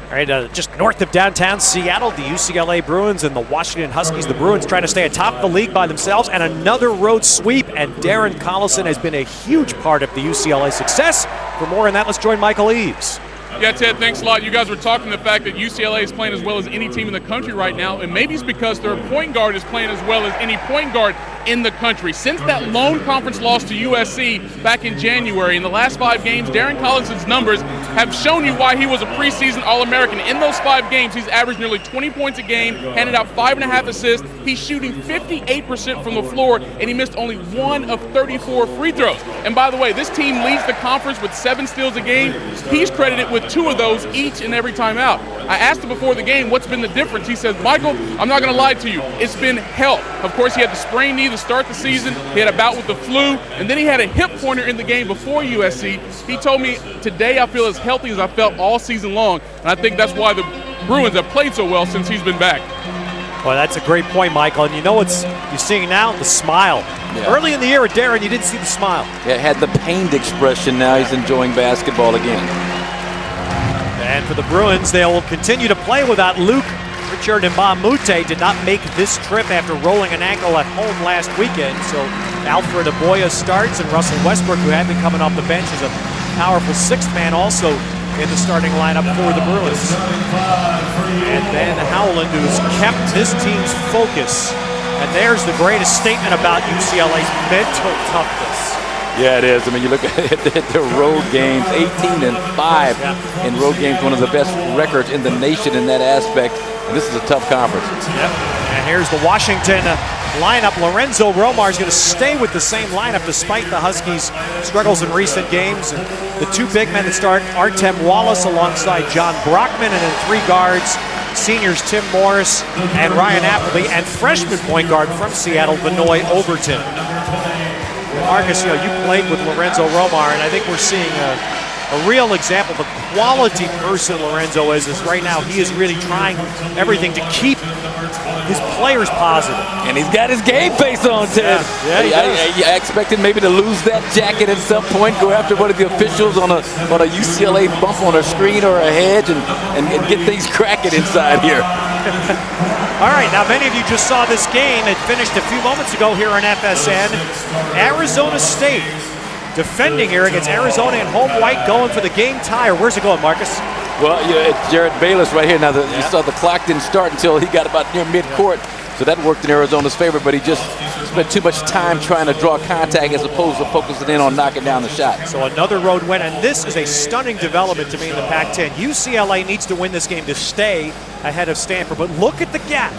All right, just north of downtown Seattle, the UCLA Bruins and the Washington Huskies. The Bruins trying to stay atop the league by themselves, and another road sweep, and Darren Collison has been a huge part of the UCLA success. For more on that, let's join Michael Eaves. Yeah, Ted, thanks a lot. You guys were talking the fact that UCLA is playing as well as any team in the country right now, and maybe it's because their point guard is playing as well as any point guard in the country. Since that lone conference loss to USC back in January, in the last 5 games, Darren Collison's numbers have shown you why he was a preseason All-American. In those 5 games, he's averaged nearly 20 points a game, handed out 5.5 assists. He's shooting 58% from the floor, and he missed only 1 of 34 free throws. And by the way, this team leads the conference with 7 steals a game. He's credited with 2 of those each and every time out. I asked him before the game, what's been the difference? He says, Michael, I'm not going to lie to you. It's been health. Of course, he had the sprained knee to start the season. He had a bout with the flu, and then he had a hip pointer in the game before USC. He told me, today I feel as healthy as I felt all season long, and I think that's why the Bruins have played so well since he's been back. Well, that's a great point, Michael. And you know what's you're seeing now? The smile. Yeah. Early in the year with Darren, you didn't see the smile. Yeah, it had the pained expression. Now he's enjoying basketball again. And for the Bruins, they will continue to play without Luke. Richard Mbamute did not make this trip after rolling an ankle at home last weekend. So Alfred Aboya starts, and Russell Westbrook, who had been coming off the bench, is a powerful 6th man also in the starting lineup for the Bruins. And then Howland, who's kept this team's focus. And there's the greatest statement about UCLA's mental toughness. Yeah, it is. I mean, you look at their road games, 18-5 in road games, one of the best records in the nation in that aspect. And this is a tough conference. Yep. And here's the Washington lineup. Lorenzo Romar is going to stay with the same lineup despite the Huskies' struggles in recent games. And the 2 big men that start, Artem Wallace alongside John Brockman, and then 3 guards, seniors Tim Morris and Ryan Appleby, and freshman point guard from Seattle, Vinoy Overton. Marcus, you know, you played with Lorenzo Romar, and I think we're seeing a real example of the quality person Lorenzo is right now. He is really trying everything to keep his players positive. And he's got his game face on, Ted. I expected maybe to lose that jacket at some point, go after one of the officials on a UCLA bump on a screen or a hedge and get things cracking inside here. All right, now many of you just saw this game. It finished a few moments ago here on FSN. Arizona State defending here against Arizona in home white, going for the game tie. Or where's it going, Marcus? Well, yeah, it's Jared Bayless right here. Now, you saw the clock didn't start until he got about near midcourt, so that worked in Arizona's favor, but he just spent too much time trying to draw contact as opposed to focusing in on knocking down the shot. So another road win, and this is a stunning development to me in the Pac-10. UCLA needs to win this game to stay ahead of Stanford, but look at the gap.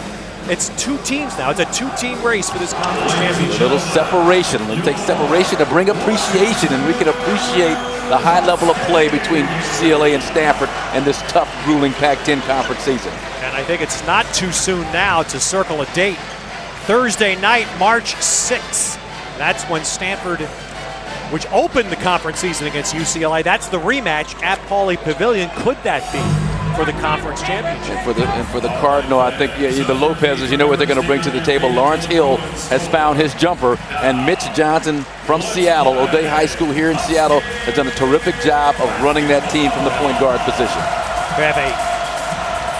It's 2 teams now. It's a 2-team race for this conference championship. A little separation. It'll take separation to bring appreciation, and we can appreciate the high level of play between UCLA and Stanford in this tough, grueling Pac-10 conference season. And I think it's not too soon now to circle a date. Thursday night, March 6th. That's when Stanford, which opened the conference season against UCLA, that's the rematch at Pauley Pavilion. Could that be for the conference championship? And for the Cardinal, I think the Lopez's, you know what they're going to bring to the table. Lawrence Hill has found his jumper, and Mitch Johnson from Seattle, O'Day High School here in Seattle, has done a terrific job of running that team from the point guard position. We have a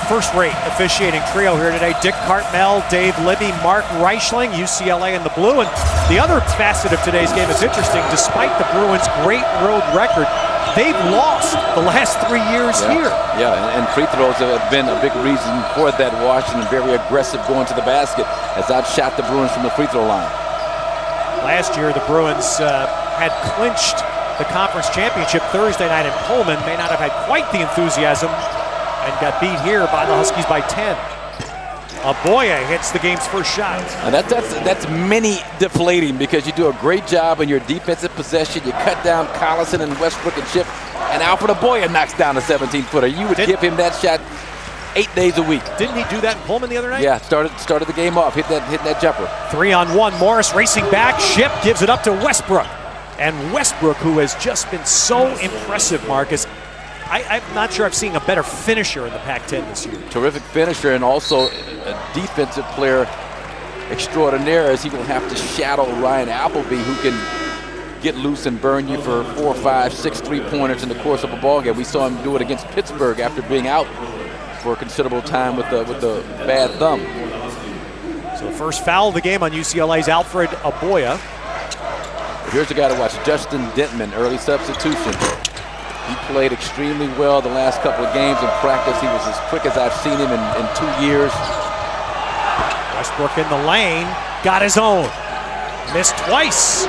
first-rate officiating trio here today. Dick Cartmel, Dave Libby, Mark Reichling, UCLA in the blue. And the other facet of today's game is interesting. Despite the Bruins' great road record, they've lost the last 3 years here. Yeah, and free throws have been a big reason for that. Washington very aggressive going to the basket, has outshot the Bruins from the free throw line. Last year, the Bruins had clinched the conference championship Thursday night in Pullman. May not have had quite the enthusiasm and got beat here by the Huskies by 10. Aboya hits the game's first shot. And that's mini deflating, because you do a great job in your defensive possession. You cut down Collison and Westbrook and Chip, and Alfred Aboya knocks down a 17-footer. You would give him that shot 8 days a week. Didn't he do that in Pullman the other night? Yeah, started the game off, hitting that jumper. 3-on-1, Morris racing back, Ship gives it up to Westbrook. And Westbrook, who has just been so impressive, Marcus, I'm not sure I've seen a better finisher in the Pac-10 this year. Terrific finisher, and also a defensive player extraordinaire, as he will have to shadow Ryan Appleby, who can get loose and burn you for 4, 5, 6 3-pointers in the course of a ball game. We saw him do it against Pittsburgh after being out for a considerable time with the bad thumb. So the first foul of the game on UCLA's Alfred Aboya. Here's the guy to watch, Justin Dentman, early substitution. He played extremely well the last couple of games in practice. He was as quick as I've seen him in 2 years. Westbrook in the lane, got his own. Missed twice.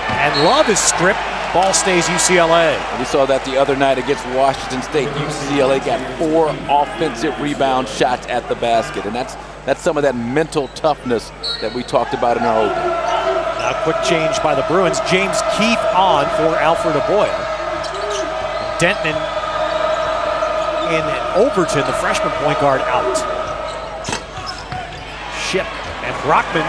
And Love is stripped. Ball stays UCLA. And we saw that the other night against Washington State. UCLA got 4 offensive rebound shots at the basket. And that's some of that mental toughness that we talked about in our open. Now a quick change by the Bruins. James Keefe on for Alfred Aboya. Denton in Overton, the freshman point guard, out. Ship and Brockman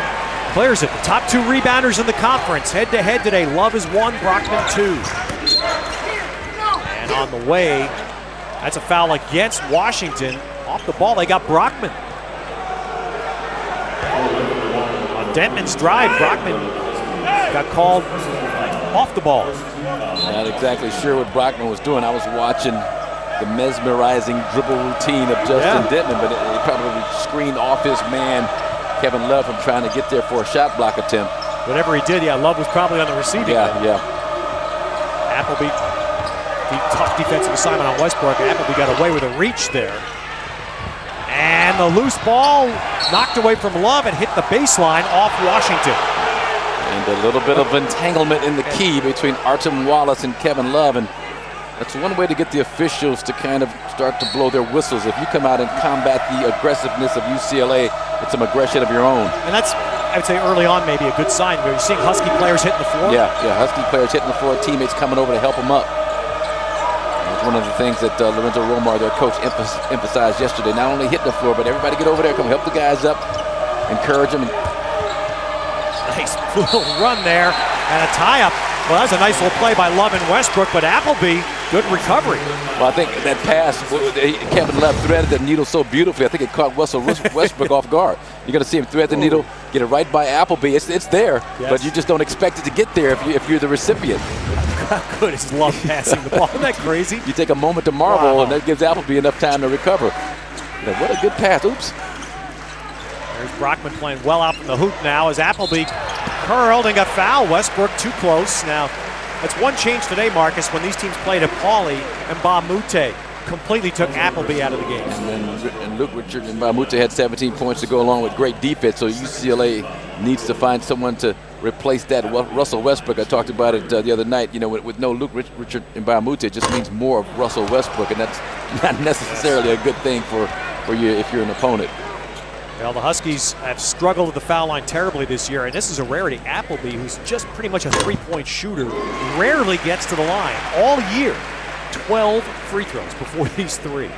clears it. The top 2 rebounders in the conference. Head-to-head today. Love is 1, Brockman 2. And on the way, that's a foul against Washington. Off the ball, they got Brockman. On Denton's drive, Brockman got called off the ball. Not exactly sure what Brockman was doing. I was watching the mesmerizing dribble routine of Justin Dentman, but it probably screened off his man, Kevin Love, from trying to get there for a shot block attempt. Whatever he did, Love was probably on the receiving end. Appleby, tough defensive assignment on Westbrook. Appleby got away with a reach there. And the loose ball knocked away from Love and hit the baseline off Washington. And a little bit of entanglement in the key between Artem Wallace and Kevin Love. And that's one way to get the officials to kind of start to blow their whistles. If you come out and combat the aggressiveness of UCLA with some aggression of your own. And that's, I would say, early on maybe a good sign. You're seeing Husky players hitting the floor. Yeah, Husky players hitting the floor, teammates coming over to help them up. That's one of the things that Lorenzo Romar, their coach, emphasized yesterday. Not only hitting the floor, but everybody get over there, come help the guys up, encourage them. Nice little run there and a tie-up. Well, that was a nice little play by Love and Westbrook, but Appleby, good recovery. Well, I think that pass, Kevin Love threaded the needle so beautifully, I think it caught Russell Westbrook off guard. You're going to see him thread the needle, get it right by Appleby. It's there, but you just don't expect it to get there if you're the recipient. How good is Love passing the ball? Isn't that crazy? You take a moment to marvel, and that gives Appleby enough time to recover. What a good pass. Oops. There's Brockman playing well out from the hoop now as Appleby curled and got fouled. Westbrook too close. Now, that's one change today, Marcus, when these teams played at Pauley and Bamute completely took Appleby out of the game. And Luke Richard and Bamute had 17 points to go along with great defense, so UCLA needs to find someone to replace that. Russell Westbrook, I talked about it the other night, with no Luke Richard and Bamute, it just means more of Russell Westbrook, and that's not necessarily a good thing for you if you're an opponent. Well, the Huskies have struggled at the foul line terribly this year, and this is a rarity. Appleby, who's just pretty much a three-point shooter, rarely gets to the line all year. 12 free throws before these 3.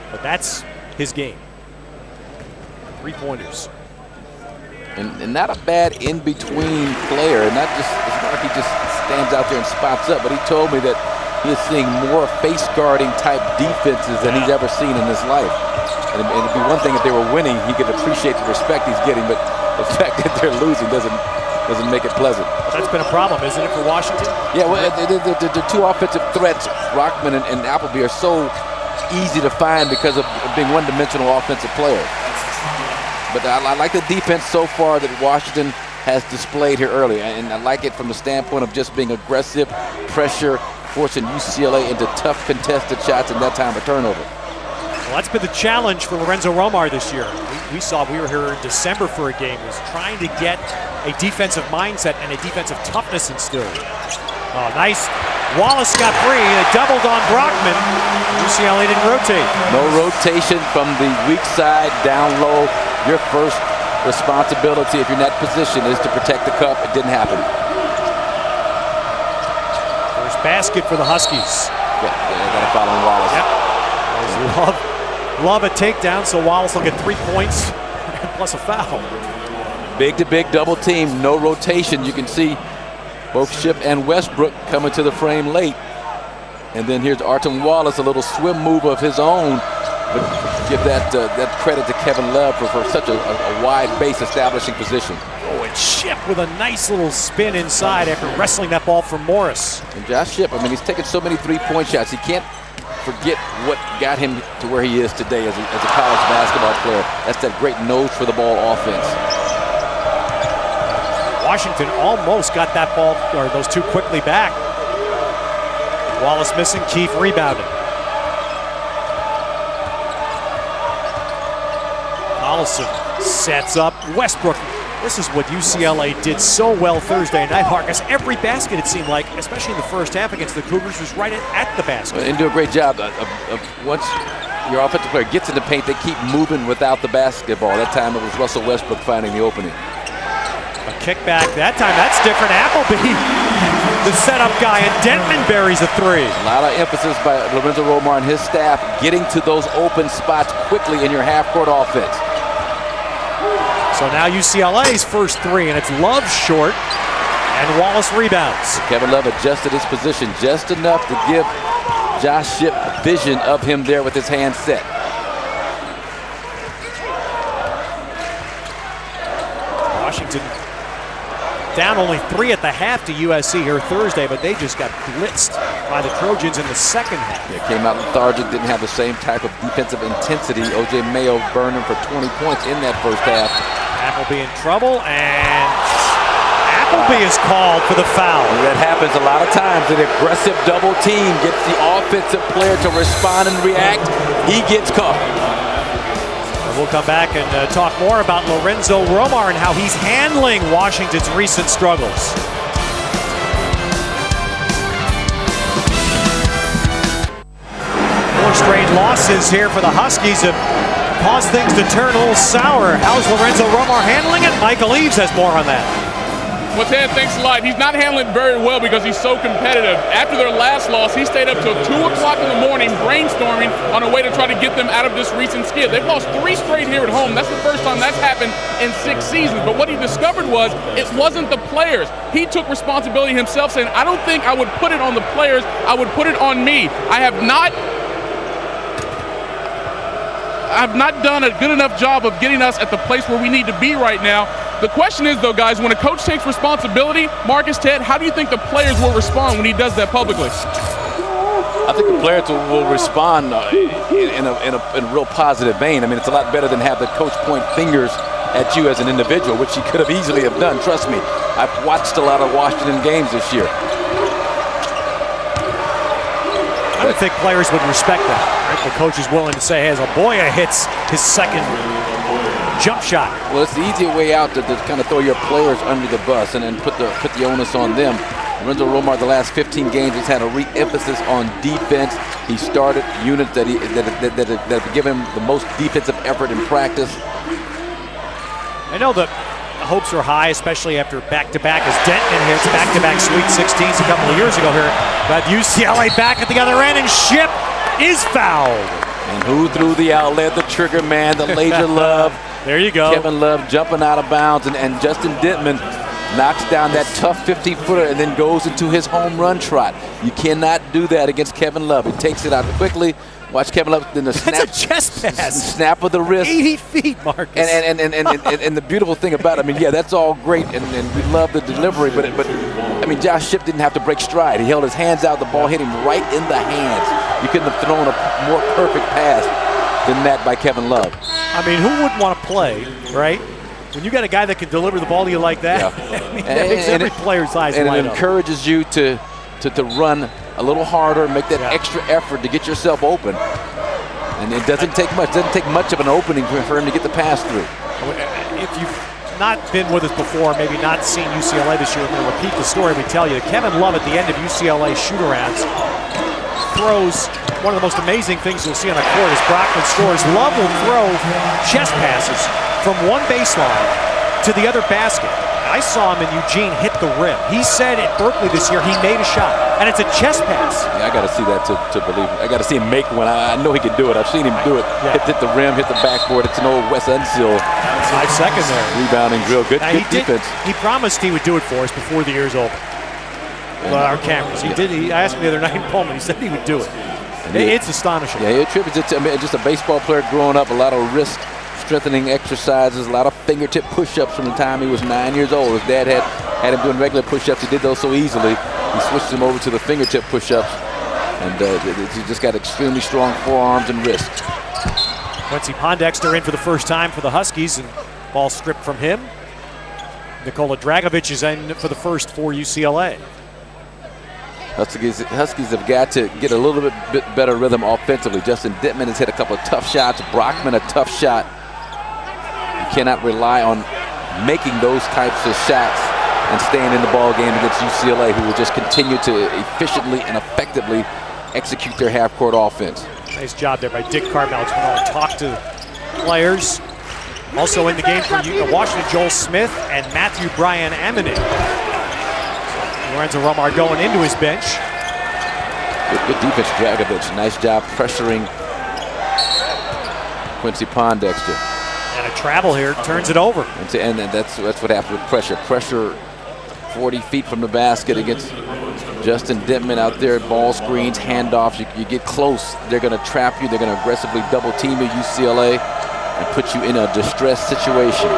But that's his game. 3-pointers. And not a bad in-between player. And it's not like he just stands out there and spots up, but he told me that he is seeing more face-guarding type defenses than he's ever seen in his life. And it'd be one thing if they were winning, he could appreciate the respect he's getting, but the fact that they're losing doesn't make it pleasant. That's been a problem, isn't it, for Washington? Yeah, well, the 2 offensive threats, Brockman and Appleby, are so easy to find because of being one-dimensional offensive players. But I like the defense so far that Washington has displayed here early, and I like it from the standpoint of just being aggressive, pressure, forcing UCLA into tough contested shots and that time a turnover. Well, that's been the challenge for Lorenzo Romar this year. We were here in December for a game, was trying to get a defensive mindset and a defensive toughness instilled. Oh, nice. Wallace got free. They doubled on Brockman. UCLA didn't rotate. No rotation from the weak side down low. Your first responsibility if you're in that position is to protect the cup. It didn't happen. First basket for the Huskies. Yeah, they got to follow Wallace. Yep. Love a takedown, so Wallace will get 3 points plus a foul. Big to big double team, no rotation. You can see both Ship and Westbrook coming to the frame late. And then here's Artem Wallace, a little swim move of his own. But give that credit to Kevin Love for such a wide base establishing position. Oh, and Ship with a nice little spin inside after wrestling that ball from Morris. And Josh Ship, he's taking so many 3-point shots. He can't forget what got him to where he is today as a college basketball player. That's that great nose for the ball offense. Washington almost got that ball, or those two quickly back. Wallace missing, Keefe rebounding. Collison sets up Westbrook. This is what UCLA did so well Thursday night, Marcus. Every basket, it seemed like, especially in the first half against the Cougars, was right at the basket. And do a great job of once your offensive player gets in the paint, they keep moving without the basketball. That time it was Russell Westbrook finding the opening. A kickback that time, that's different. Appleby, the setup guy, and Dentman buries a three. A lot of emphasis by Lorenzo Romar and his staff getting to those open spots quickly in your half-court offense. So now UCLA's first three, and it's Love short, and Wallace rebounds. Kevin Love adjusted his position just enough to give Josh Shipp a vision of him there with his hand set. Washington down only 3 at the half to USC here Thursday, but they just got blitzed by the Trojans in the second half. Yeah, came out lethargic, didn't have the same type of defensive intensity. O.J. Mayo burned him for 20 points in that first half. Appleby in trouble, and Appleby is called for the foul. And that happens a lot of times. An aggressive double team gets the offensive player to respond and react. He gets caught. We'll come back and talk more about Lorenzo Romar and how he's handling Washington's recent struggles. 4 straight losses here for the Huskies have caused things to turn a little sour. How's Lorenzo Romar handling it? Michael Eaves has more on that. Well, Ted, thanks a lot. He's not handling it very well because he's so competitive. After their last loss, he stayed up till 2 o'clock in the morning brainstorming on a way to try to get them out of this recent skid. They've lost 3 straight here at home. That's the first time that's happened in 6 seasons. But what he discovered was it wasn't the players. He took responsibility himself, saying, I don't think I would put it on the players. I would put it on me. I have not done a good enough job of getting us at the place where we need to be right now. The question is, though, guys, when a coach takes responsibility, Marcus, Ted, how do you think the players will respond when he does that publicly? I think the players will respond in a real positive vein. I mean, it's a lot better than have the coach point fingers at you as an individual, which he could have easily have done. Trust me, I've watched a lot of Washington games this year. I would think players would respect that. Right? The coach is willing to say, hey, as Aboya hits his second jump shot. Well, it's the easier way out to kind of throw your players under the bus and then put the onus on them. Lorenzo Romar, the last 15 games, has had a re-emphasis on defense. He started units that have given him the most defensive effort in practice. I know the hopes are high, especially after back-to-back as Denton hits back-to-back Sweet 16s a couple of years ago here. But UCLA back at the other end, and Shipp is fouled. And who threw the outlet? The trigger man, the laser Love. There you go. Kevin Love jumping out of bounds, and Justin Dentman knocks down that tough 15-footer and then goes into his home run trot. You cannot do that against Kevin Love. He takes it out quickly. Watch Kevin Love in the snap. That's a chest pass. Snap of the wrist. 80 feet, Marcus. And the beautiful thing about it, I mean, yeah, that's all great, and we love the delivery, but I mean, Josh Shipp didn't have to break stride. He held his hands out. The ball hit him right in the hands. You couldn't have thrown a more perfect pass than that by Kevin Love. I mean, who wouldn't want to play, right? When you got a guy that can deliver the ball to you like that, yeah. I mean, that makes every player's eyes light up. And it encourages you to run a little harder, make that extra effort to get yourself open. And it doesn't take much. It doesn't take much of an opening for him to get the pass through. If you've not been with us before, maybe not seen UCLA this year, I'm going to repeat the story we tell you. Kevin Love at the end of UCLA shoot-arounds throws one of the most amazing things you'll see on a court as Brockman scores. Love will throw chest passes from one baseline to the other basket. I saw him in Eugene hit the rim. He said at Berkeley this year he made a shot, and it's a chest pass. Yeah, I got to see that to believe it. I got to see him make one. I know he can do it. I've seen him do it. Yeah. Hit the rim, hit the backboard. It's an old Wes Unseld 5 seconds there. Rebounding drill. Good defense. He promised he would do it for us before the year's over. Our cameras. He did. I asked him the other night in Pullman. He said he would do it. It's astonishing. Yeah, it attributes it to just a baseball player growing up. A lot of wrist strengthening exercises, a lot of fingertip push-ups from the time he was 9 years old. His dad had him doing regular push-ups. He did those so easily. He switched him over to the fingertip push-ups. And he's just got extremely strong forearms and wrists. Quincy Pondexter in for the first time for the Huskies, and ball stripped from him. Nikola Dragovic is in for the first for UCLA. Huskies have got to get a little bit better rhythm offensively. Justin Dittman has hit a couple of tough shots. Brockman, a tough shot. You cannot rely on making those types of shots and staying in the ball game against UCLA, who will just continue to efficiently and effectively execute their half-court offense. Nice job there by Dick Carmel. He's going to talk to the players. Also in the game for Washington, Joel Smith and Matthew Bryan Amening. Lorenzo Romar going into his bench. Good defense, Dragovic. Nice job pressuring Quincy Pondexter. And a travel here, turns it over. And that's what happens with pressure. Pressure 40 feet from the basket against Justin Dittman out there. Ball screens, handoffs. You get close, they're going to trap you. They're going to aggressively double team you, UCLA, and put you in a distressed situation.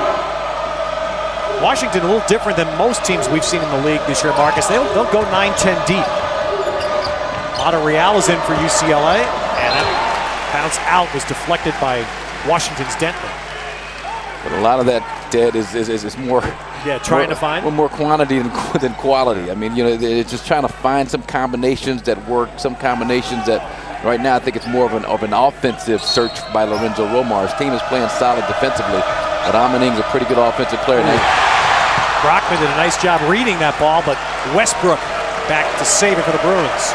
Washington a little different than most teams we've seen in the league this year, Marcus. They'll go 9-10 deep. Monterreal is in for UCLA, and that bounce out was deflected by Washington's Denton. But a lot of that, Ted, is more trying to find more quantity than quality. I mean, it's just trying to find some combinations that work, some combinations that right now I think it's more of an offensive search by Lorenzo Romar. His team is playing solid defensively, but Amening's a pretty good offensive player. Brockman did a nice job reading that ball, but Westbrook back to save it for the Bruins.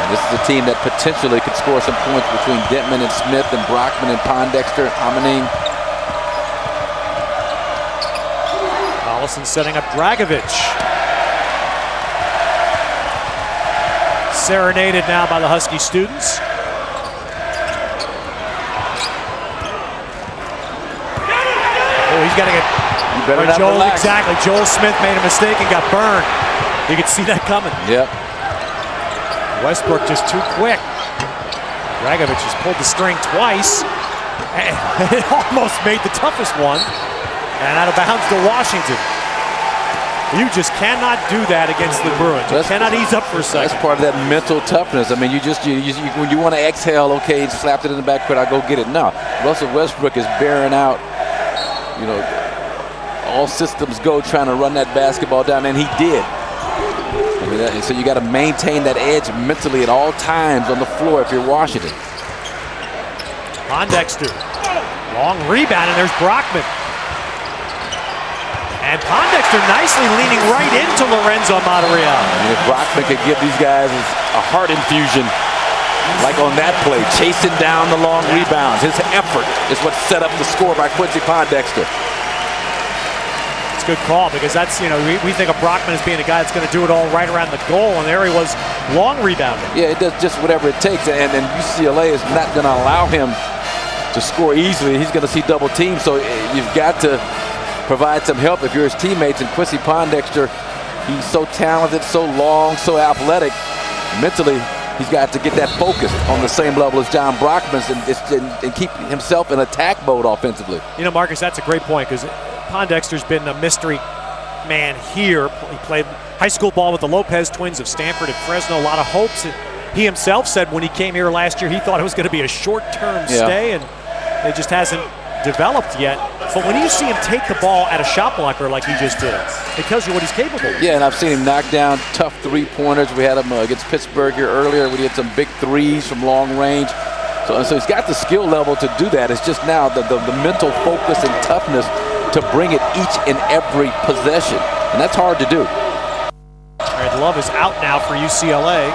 And this is a team that potentially could score some points between Dittman and Smith and Brockman and Pondexter, Amening. Collison setting up Dragovic. Serenaded now by the Husky students. Oh, he's got to get... Exactly. Joel Smith made a mistake and got burned. You could see that coming. Yep. Westbrook just too quick. Dragovic has pulled the string twice. And it almost made the toughest one. And out of bounds to Washington. You just cannot do that against the Bruins. You cannot ease up for a second. That's part of that mental toughness. I mean, when you want to exhale, okay, slapped it in the backcourt, I'll go get it. No, Russell Westbrook is bearing out, all systems go trying to run that basketball down, and he did. I mean, so you got to maintain that edge mentally at all times on the floor if you're Washington. Pondexter, long rebound, and there's Brockman. And Pondexter nicely leaning right into Lorenzo Monterreal. I mean, if Brockman could give these guys a heart infusion, like on that play, chasing down the long rebounds, his effort is what set up the score by Quincy Pondexter. It's a good call, because that's, we think of Brockman as being a guy that's going to do it all right around the goal, and there he was, long rebounding. Yeah, it does just whatever it takes, and UCLA is not going to allow him to score easily. He's going to see double teams, so you've got to provide some help if you're his teammates. And Quincy Pondexter, he's so talented, so long, so athletic. Mentally, he's got to get that focus on the same level as John Brockman's and keep himself in attack mode offensively. Marcus, that's a great point, because Pondexter's been a mystery man here. He played high school ball with the Lopez twins of Stanford and Fresno. A lot of hopes. He himself said when he came here last year, he thought it was going to be a short-term stay, and it just hasn't developed yet. But when you see him take the ball at a shot blocker like he just did, it tells you what he's capable of. Yeah, and I've seen him knock down tough three-pointers. We had him against Pittsburgh here earlier when he had some big threes from long range. So he's got the skill level to do that. It's just now the mental focus and toughness to bring it each and every possession. And that's hard to do. All right, Love is out now for UCLA.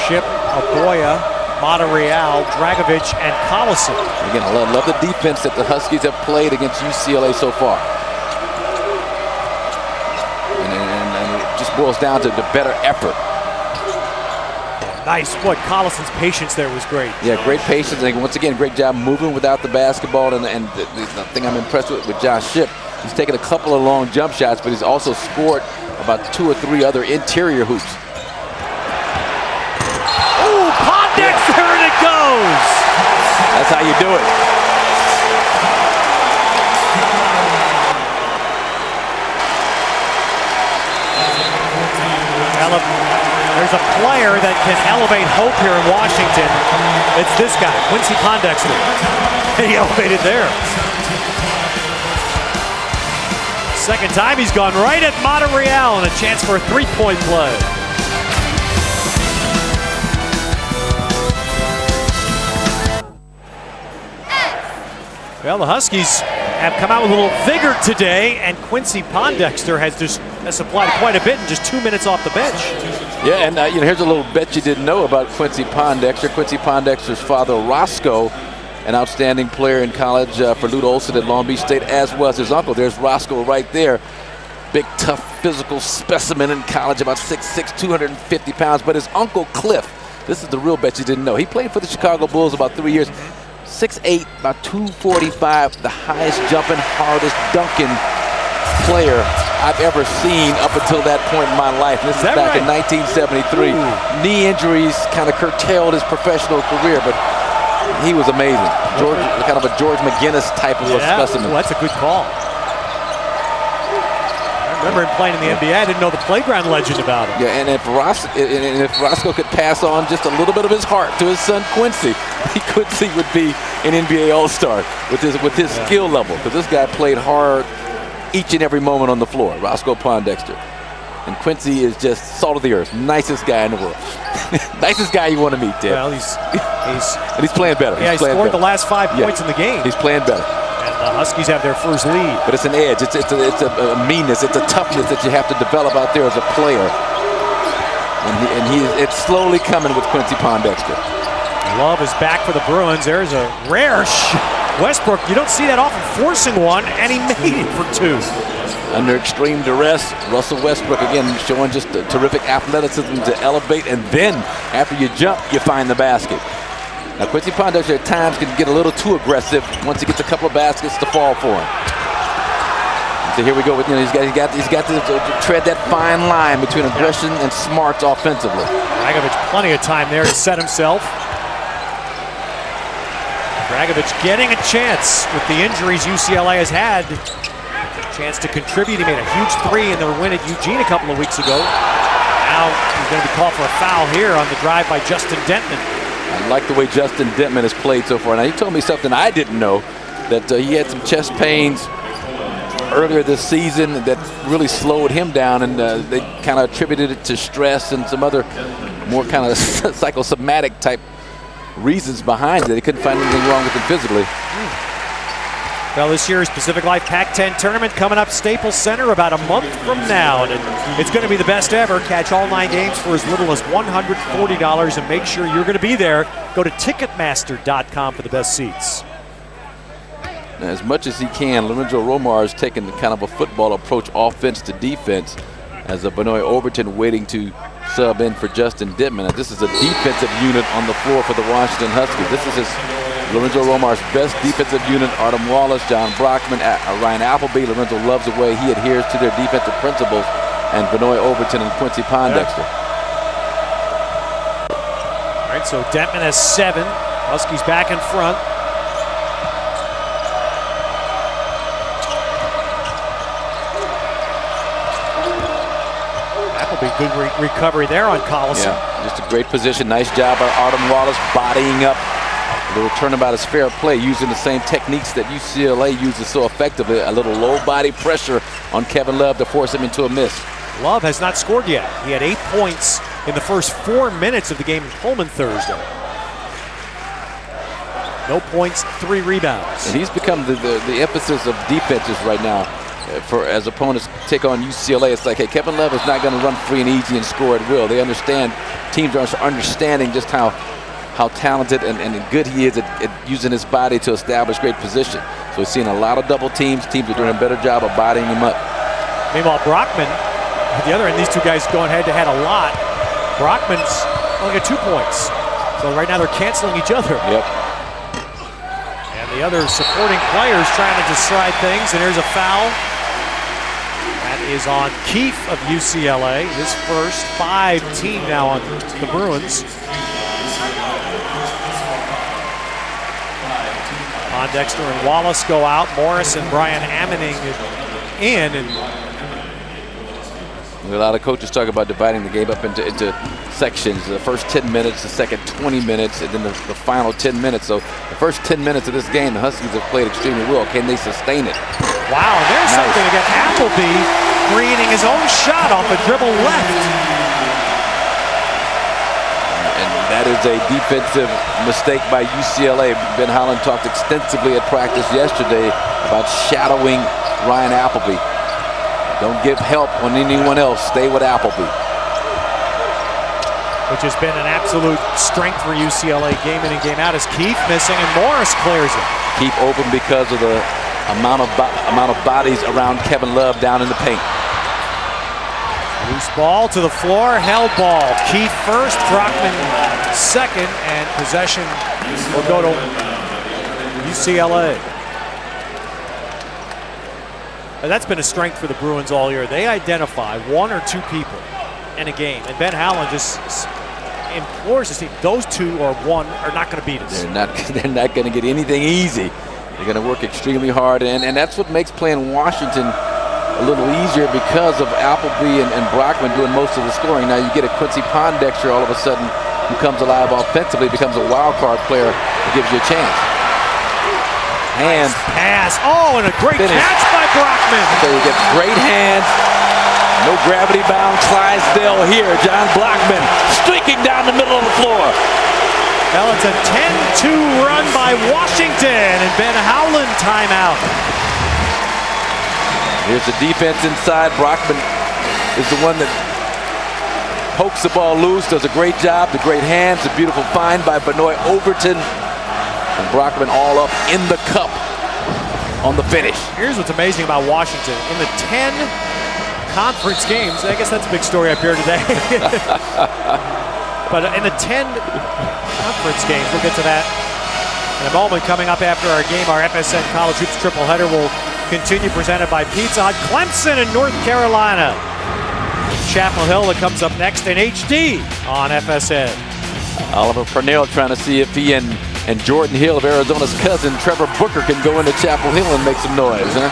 Ship, Aboya, Monterreal, Dragovic, and Collison. Again, I love the defense that the Huskies have played against UCLA so far. And it just boils down to the better effort. Nice. Boy, Collison's patience there was great. Yeah, great patience. And once again, great job moving without the basketball. And the thing I'm impressed with Josh Shipp, he's taken a couple of long jump shots, but he's also scored about 2 or 3 other interior hoops. Pondexter, and it goes. That's how you do it. Now Well, if there's a player that can elevate hope here in Washington, it's this guy, Quincy Pondexter. He elevated there. Second time he's gone right at Monterreal and a chance for a three-point play. Well, the Huskies have come out with a little vigor today, and Quincy Pondexter has supplied quite a bit in just 2 minutes off the bench. Yeah, and here's a little bet you didn't know about Quincy Pondexter. Quincy Pondexter's father, Roscoe, an outstanding player in college for Lute Olson at Long Beach State, as was his uncle. There's Roscoe right there. Big, tough, physical specimen in college, about 6'6", 250 pounds. But his uncle, Cliff, this is the real bet you didn't know. He played for the Chicago Bulls about 3 years. 6'8", about 245, the highest jumping, hardest dunking player I've ever seen up until that point in my life. This is back in 1973. Ooh. Knee injuries kind of curtailed his professional career, but he was amazing. Kind of a George McGinnis type of a specimen. Well, that's a good call. I remember him playing in the NBA. I didn't know the playground legend about him. Yeah, and if Roscoe could pass on just a little bit of his heart to his son Quincy, Quincy would be an NBA All-Star with his skill level, because this guy played hard each and every moment on the floor, Roscoe Pondexter. And Quincy is just salt of the earth, nicest guy in the world. Nicest guy you want to meet, Ted. Well, and he's playing better. Yeah, he scored the last 5 points in the game. He's playing better. And the Huskies have their first lead. But it's an edge. It's a meanness. It's a toughness that you have to develop out there as a player. And it's slowly coming with Quincy Pondexter. Love is back for the Bruins. There's a rare Westbrook. You don't see that often, forcing one, and he made it for 2. Under extreme duress, Russell Westbrook again showing just a terrific athleticism to elevate, and then after you jump, you find the basket. Now Quincy Pondexter at times can get a little too aggressive once he gets a couple of baskets to fall for him. So here we go. He's got to tread that fine line between aggression and smarts offensively. Dragovic plenty of time there to set himself. Dragovic getting a chance with the injuries UCLA has had. Chance to contribute. He made a huge 3 in their win at Eugene a couple of weeks ago. Now he's going to be called for a foul here on the drive by Justin Dentman. I like the way Justin Dentman has played so far. Now he told me something I didn't know, that he had some chest pains earlier this season that really slowed him down, and they kind of attributed it to stress and some other more kind of psychosomatic type reasons behind it. They couldn't find anything wrong with him physically. Well, this year's Pacific Life Pac-10 tournament coming up Staples Center about a month from now. And it's going to be the best ever. Catch all 9 games for as little as $140 and make sure you're going to be there. Go to Ticketmaster.com for the best seats. As much as he can, Lorenzo Romar is taking kind of a football approach, offense to defense, as Benoit Overton waiting to sub in for Justin Dentman. Now, this is a defensive unit on the floor for the Washington Huskies. This is Lorenzo Romar's best defensive unit. Artem Wallace, John Brockman, Ryan Appleby. Lorenzo loves the way he adheres to their defensive principles, and Benoit Overton and Quincy Pondexter. All right, so Dentman has 7. Huskies back in front. Appleby, good recovery there on Collison. Yeah, just a great position. Nice job by Artem Wallace bodying up the turnabout is fair play, using the same techniques that UCLA uses so effectively. A little low body pressure on Kevin Love to force him into a miss. Love has not scored yet. He had 8 points in the first 4 minutes of the game in Pullman Thursday. No points, 3 rebounds. And he's become the emphasis of defenses right now. As opponents take on UCLA, it's like, hey, Kevin Love is not going to run free and easy and score at will. They understand, teams are understanding just how talented and good he is at using his body to establish great position. So we've seen a lot of double teams. Teams are doing a better job of bodying him up. Meanwhile, Brockman, at the other end, these two guys going head-to-head a lot. Brockman's only got 2 points. So right now they're canceling each other. Yep. And the other supporting players trying to decide things, and here's a foul. That is on Keefe of UCLA. His first 5-team now on the Bruins. Pondexter and Wallace go out. Morris and Brian Ammoning in. And A lot of coaches talk about dividing the game up into sections. The first 10 minutes, the second 20 minutes, and then the final 10 minutes. So the first 10 minutes of this game, the Huskies have played extremely well. Can they sustain it? Wow, and there's something again. Appleby creating his own shot off a dribble left. And that is a defensive mistake by UCLA. Ben Howland talked extensively at practice yesterday about shadowing Ryan Appleby. Don't give help on anyone else. Stay with Appleby. Which has been an absolute strength for UCLA game in and game out as Keith missing and Morris clears it. Keep open because of the amount of bodies around Kevin Love down in the paint. Loose ball to the floor, held ball. Keith first, Brockman second, and possession will go to UCLA. And that's been a strength for the Bruins all year. They identify one or two people in a game, and Ben Howland just implores his team, those two or one are not going to beat us. They're not going to get anything easy. They're going to work extremely hard, and that's what makes playing Washington a little easier because of Appleby and Brockman doing most of the scoring. Now you get a Quincy Pondexter all of a sudden who comes alive offensively, becomes a wild card player who gives you a chance. Hands. Nice pass. Oh, and a great catch by Brockman. So you get great hands. No gravity bound Clydesdale here. John Brockman streaking down the middle of the floor. Well, it's a 10-2 run by Washington, and Ben Howland timeout. Here's the defense inside. Brockman is the one that pokes the ball loose, does a great job, the great hands, a beautiful find by Benoit Overton. And Brockman all up in the cup on the finish. Here's what's amazing about Washington. In the 10 conference games, I guess that's a big story up here today. But in the 10 conference games, we'll get to that in a moment. Coming up after our game, our FSN College Hoops triple header will continue, presented by Pizza Hut. Clemson in North Carolina. Chapel Hill that comes up next in HD on FSN. Oliver Purnell trying to see if he and Jordan Hill of Arizona's cousin, Trevor Booker, can go into Chapel Hill and make some noise, huh?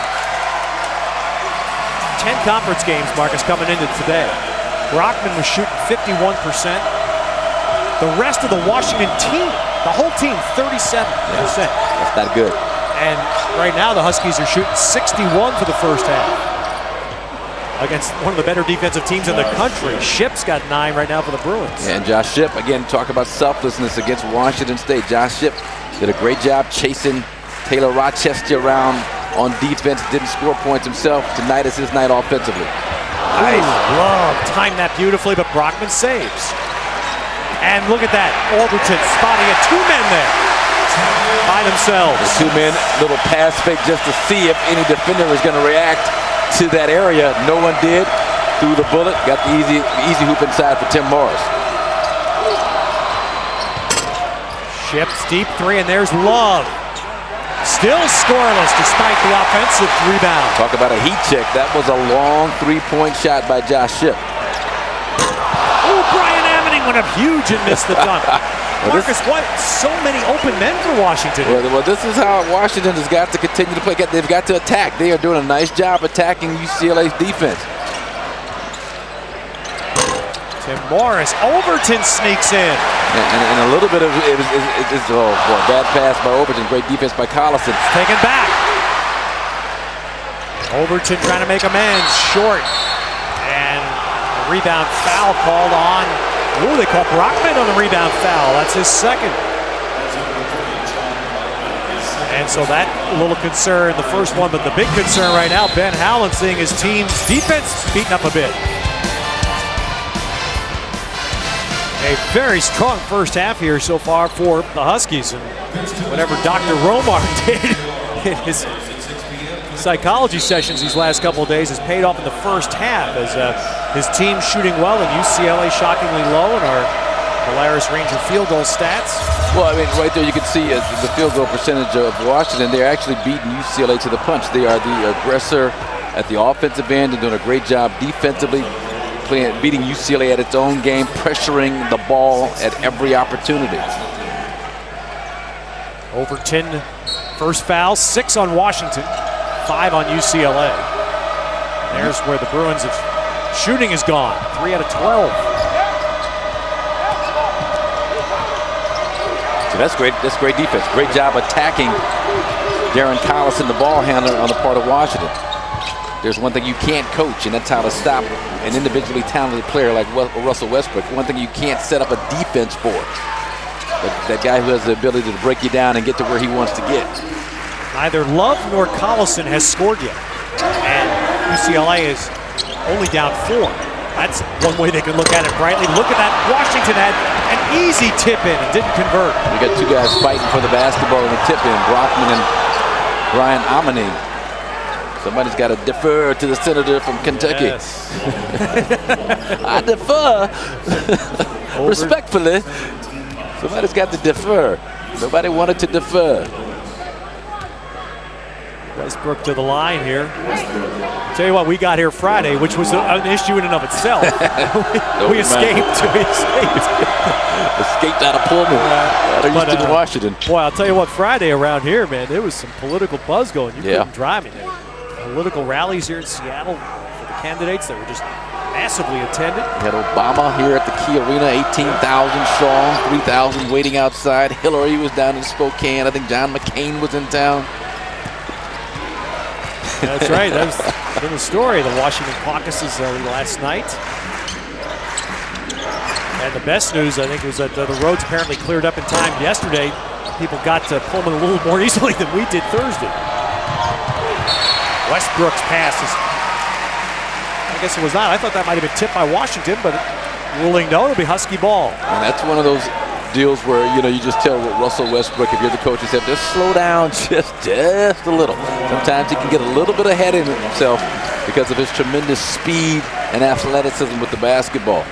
10 conference games, Marcus, coming into today. Brockman was shooting 51%. The rest of the Washington team, the whole team, 37%. That's not good. And right now the Huskies are shooting 61 for the first half. Against one of the better defensive teams in the country. Shipp's got 9 right now for the Bruins. Yeah, and Josh Shipp, again, talk about selflessness against Washington State. Josh Shipp did a great job chasing Taylor Rochester around on defense. Didn't score points himself. Tonight is his night offensively. Nice. Love timed that beautifully, but Brockman saves. And look at that. Alderton spotting it. 2 men there by themselves. The 2 men, little pass fake just to see if any defender is going to react to that area. No one did. Threw the bullet. Got the easy hoop inside for Tim Morris. Shipp's deep 3, and there's Love. Still scoreless despite the offensive rebound. Talk about a heat check. That was a long 3-point shot by Josh Shipp. Oh, Brian Ammoning went up huge and missed the dunk. Marcus, what? So many open men for Washington. Well, this is how Washington has got to continue to play. They've got to attack. They are doing a nice job attacking UCLA's defense. Tim Morris. Overton sneaks in. And a little bit of bad pass by Overton. Great defense by Collison. Taken back. Overton trying to make amends. Short. And a rebound foul called on. Ooh, they call Brockman on the rebound foul. That's his second. And so that a little concern, the first one, but the big concern right now, Ben Howland seeing his team's defense beaten up a bit. A very strong first half here so far for the Huskies. And whatever Dr. Romar did in his psychology sessions these last couple of days has paid off in the first half as his team shooting well and UCLA shockingly low in our Polaris Ranger field goal stats. Well, I mean, right there you can see the field goal percentage of Washington. They're actually beating UCLA to the punch. They are the aggressor at the offensive end and doing a great job defensively, beating UCLA at its own game, pressuring the ball at every opportunity. Overton, first foul, 6 on Washington, 5 on UCLA. There's where the Bruins have Shooting is gone. 3 out of 12. So that's great. That's great defense. Great job attacking Darren Collison, the ball handler, on the part of Washington. There's one thing you can't coach, and that's how to stop an individually talented player like Russell Westbrook. One thing you can't set up a defense for. That guy who has the ability to break you down and get to where he wants to get. Neither Love nor Collison has scored yet. And UCLA is only down 4. That's one way they can look at it brightly. Look at that. Washington had an easy tip in and didn't convert. We got two guys fighting for the basketball in the tip in, Brockman and Brian Amani. Somebody's got to defer to the senator from Kentucky. Yes. I defer. Respectfully. Somebody's got to defer. Nobody wanted to defer. Westbrook to the line here. I'll tell you what, we got here Friday, which was an issue in and of itself. we escaped. Escaped out of Pullman. Out of Houston, Washington. Boy, I'll tell you what, Friday around here, man, there was some political buzz going. You couldn't drive me. Political rallies here in Seattle for the candidates that were just massively attended. We had Obama here at the Key Arena, 18,000 strong, 3,000 waiting outside. Hillary was down in Spokane. I think John McCain was in town. That's right. That was in the story. The Washington caucuses last night. And the best news, I think, was that the roads apparently cleared up in time yesterday. People got to Pullman a little more easily than we did Thursday. Westbrook's pass is, I guess it was not. I thought that might have been tipped by Washington, but ruling no, it'll be Husky ball. And that's one of those deals where, you just tell Russell Westbrook, if you're the coach, you say, just slow down just a little. Sometimes he can get a little bit ahead of himself because of his tremendous speed and athleticism with the basketball.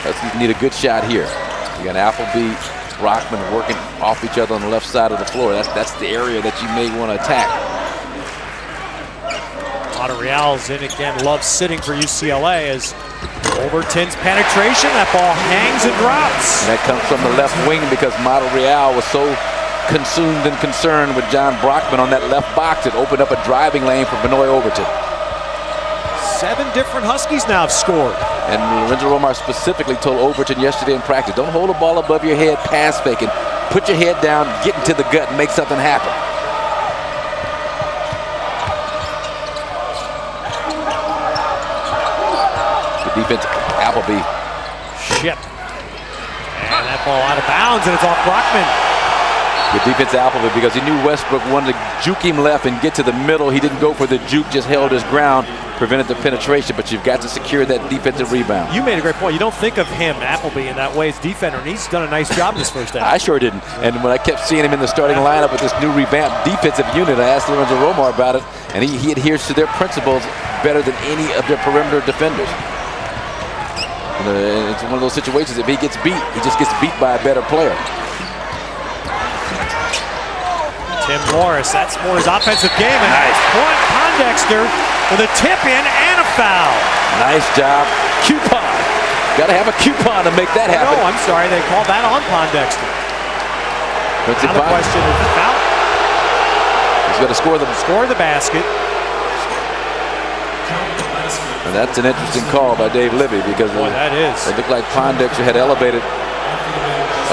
Huskies need a good shot here. You got Appleby, Brockman working off each other on the left side of the floor. That's the area that you may want to attack. Monterreal's in again. Love sitting for UCLA as Overton's penetration. That ball hangs and drops. And that comes from the left wing because Monterreal was so consumed and concerned with John Brockman on that left box. It opened up a driving lane for Benoit Overton. 7 different Huskies now have scored. And Lorenzo Romar specifically told Overton yesterday in practice, don't hold the ball above your head, pass faking. Put your head down, get into the gut, and make something happen. Good defense, Appleby. Shit. And that ball out of bounds, and it's off Brockman. Good defense, Appleby, because he knew Westbrook wanted to juke him left and get to the middle. He didn't go for the juke, just held his ground, prevented the penetration, but you've got to secure that defensive rebound. You made a great point. You don't think of him, Appleby, in that way as defender, and he's done a nice job this first half. I sure didn't. And when I kept seeing him in the starting lineup with this new revamped defensive unit, I asked Lorenzo Romar about it, and he adheres to their principles better than any of their perimeter defenders. And it's one of those situations, if he gets beat, he just gets beat by a better player. Tim Morris, that's Moore's offensive game. And nice. Pondexter with a tip in and a foul. Nice job. Coupon. Got to have a coupon to make that happen. No, I'm sorry. They called that on Pondexter. Now the question is the foul. He's got to score the basket. And that's an interesting call by Dave Libby because that is. It looked like Pondexter had elevated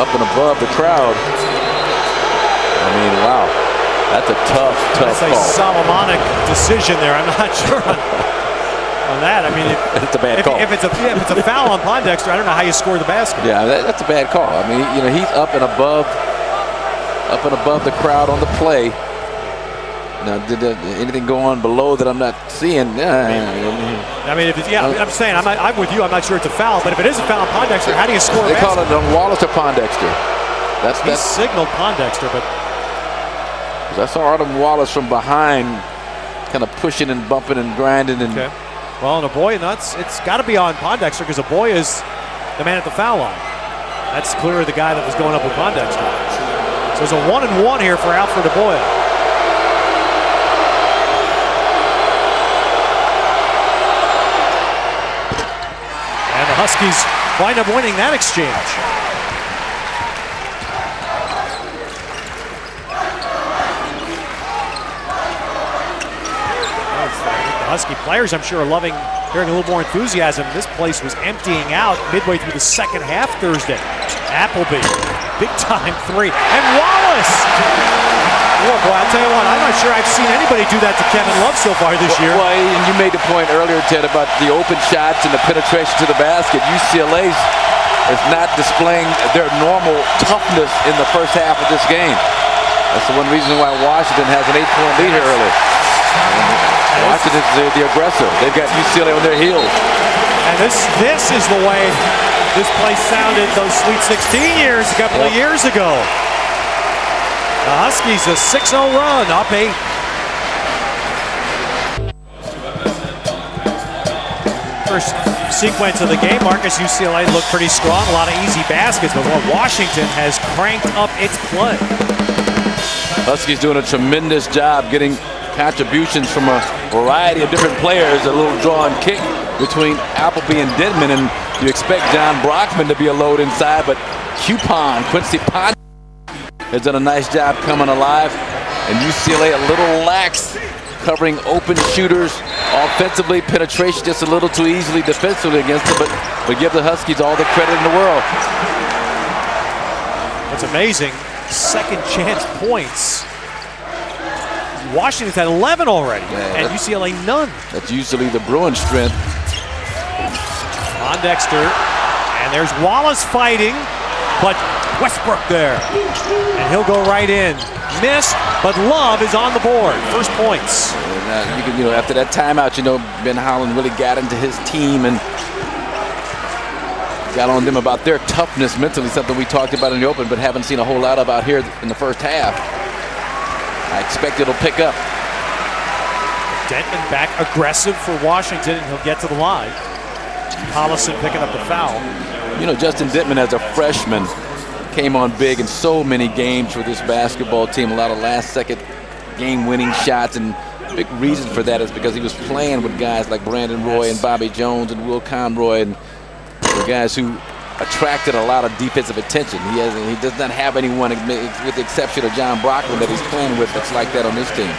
up and above the crowd. I mean, wow. That's a tough call. That's a Solomonic decision there. I'm not sure on that. I mean, it's a bad call. If it's a foul on Pondexter, I don't know how you score the basket. Yeah, that's a bad call. I mean, he's up and above the crowd on the play. Now, did anything go on below that I'm not seeing? I mean, I'm saying I'm with you. I'm not sure it's a foul, but if it is a foul on Pondexter, how do you score? They call it on Wallace or Pondexter. He signaled Pondexter, but I saw Artem Wallace from behind, kind of pushing and bumping and grinding. And okay. Well, and it's got to be on Pondexter because Aboy is the man at the foul line. That's clearly the guy that was going up with Pondexter. So it's a 1-and-1 here for Alfred Aboy. And the Huskies wind up winning that exchange. Husky players, I'm sure, are loving hearing a little more enthusiasm. This place was emptying out midway through the second half Thursday. Appleby, big-time three. And Wallace! Oh, boy, I'll tell you what, I'm not sure I've seen anybody do that to Kevin Love so far this year. Well, and you made the point earlier, Ted, about the open shots and the penetration to the basket. UCLA is not displaying their normal toughness in the first half of this game. That's the one reason why Washington has an 8-point lead here early. Washington's the aggressor. They've got UCLA on their heels. And this is the way this place sounded those Sweet 16 years a couple of years ago. The Huskies a 6-0 run, up 8. First sequence of the game, Marcus, UCLA looked pretty strong, a lot of easy baskets, but Washington has cranked up its play. Huskies doing a tremendous job getting contributions from a variety of different players. A little draw and kick between Appleby and Denman, and you expect John Brockman to be a load inside, but Quincy Pond has done a nice job coming alive, and UCLA a little lax covering open shooters offensively. Penetration just a little too easily defensively against them, but give the Huskies all the credit in the world. What's amazing, second chance points. Washington's had 11 already, and UCLA none. That's usually the Bruin strength. On Dexter, and there's Wallace fighting, but Westbrook there, and he'll go right in. Missed, but Love is on the board. First points. And, after that timeout, Ben Howland really got into his team and got on them about their toughness mentally, something we talked about in the open, but haven't seen a whole lot about here in the first half. I expect it'll pick up. Denton back aggressive for Washington, and he'll get to the line. Collison picking up the foul. Justin Denton as a freshman came on big in so many games for this basketball team. A lot of last-second game-winning shots, and big reason for that is because he was playing with guys like Brandon Roy and Bobby Jones and Will Conroy, and the guys who attracted a lot of defensive attention. He does not have anyone, with the exception of John Brockman, that he's playing with that's like that on this team.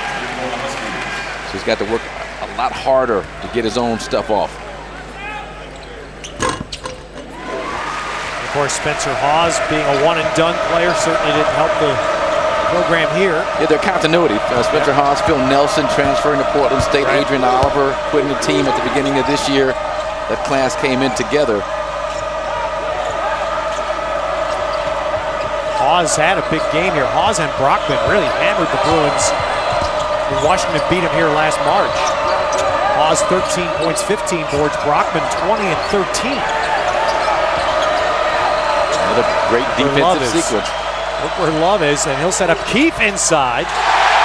So he's got to work a lot harder to get his own stuff off. Of course, Spencer Hawes, being a one-and-done player, certainly didn't help the program here. Yeah, their continuity. Spencer Hawes, Phil Nelson transferring to Portland State, Adrian Oliver quitting the team at the beginning of this year. That class came in together. Hawes had a big game here. Hawes and Brockman really hammered the Bruins. Washington beat him here last March. Hawes 13 points, 15 boards. Brockman 20 and 13. Another great defensive sequence. Look where Love is, and he'll set up Keefe inside.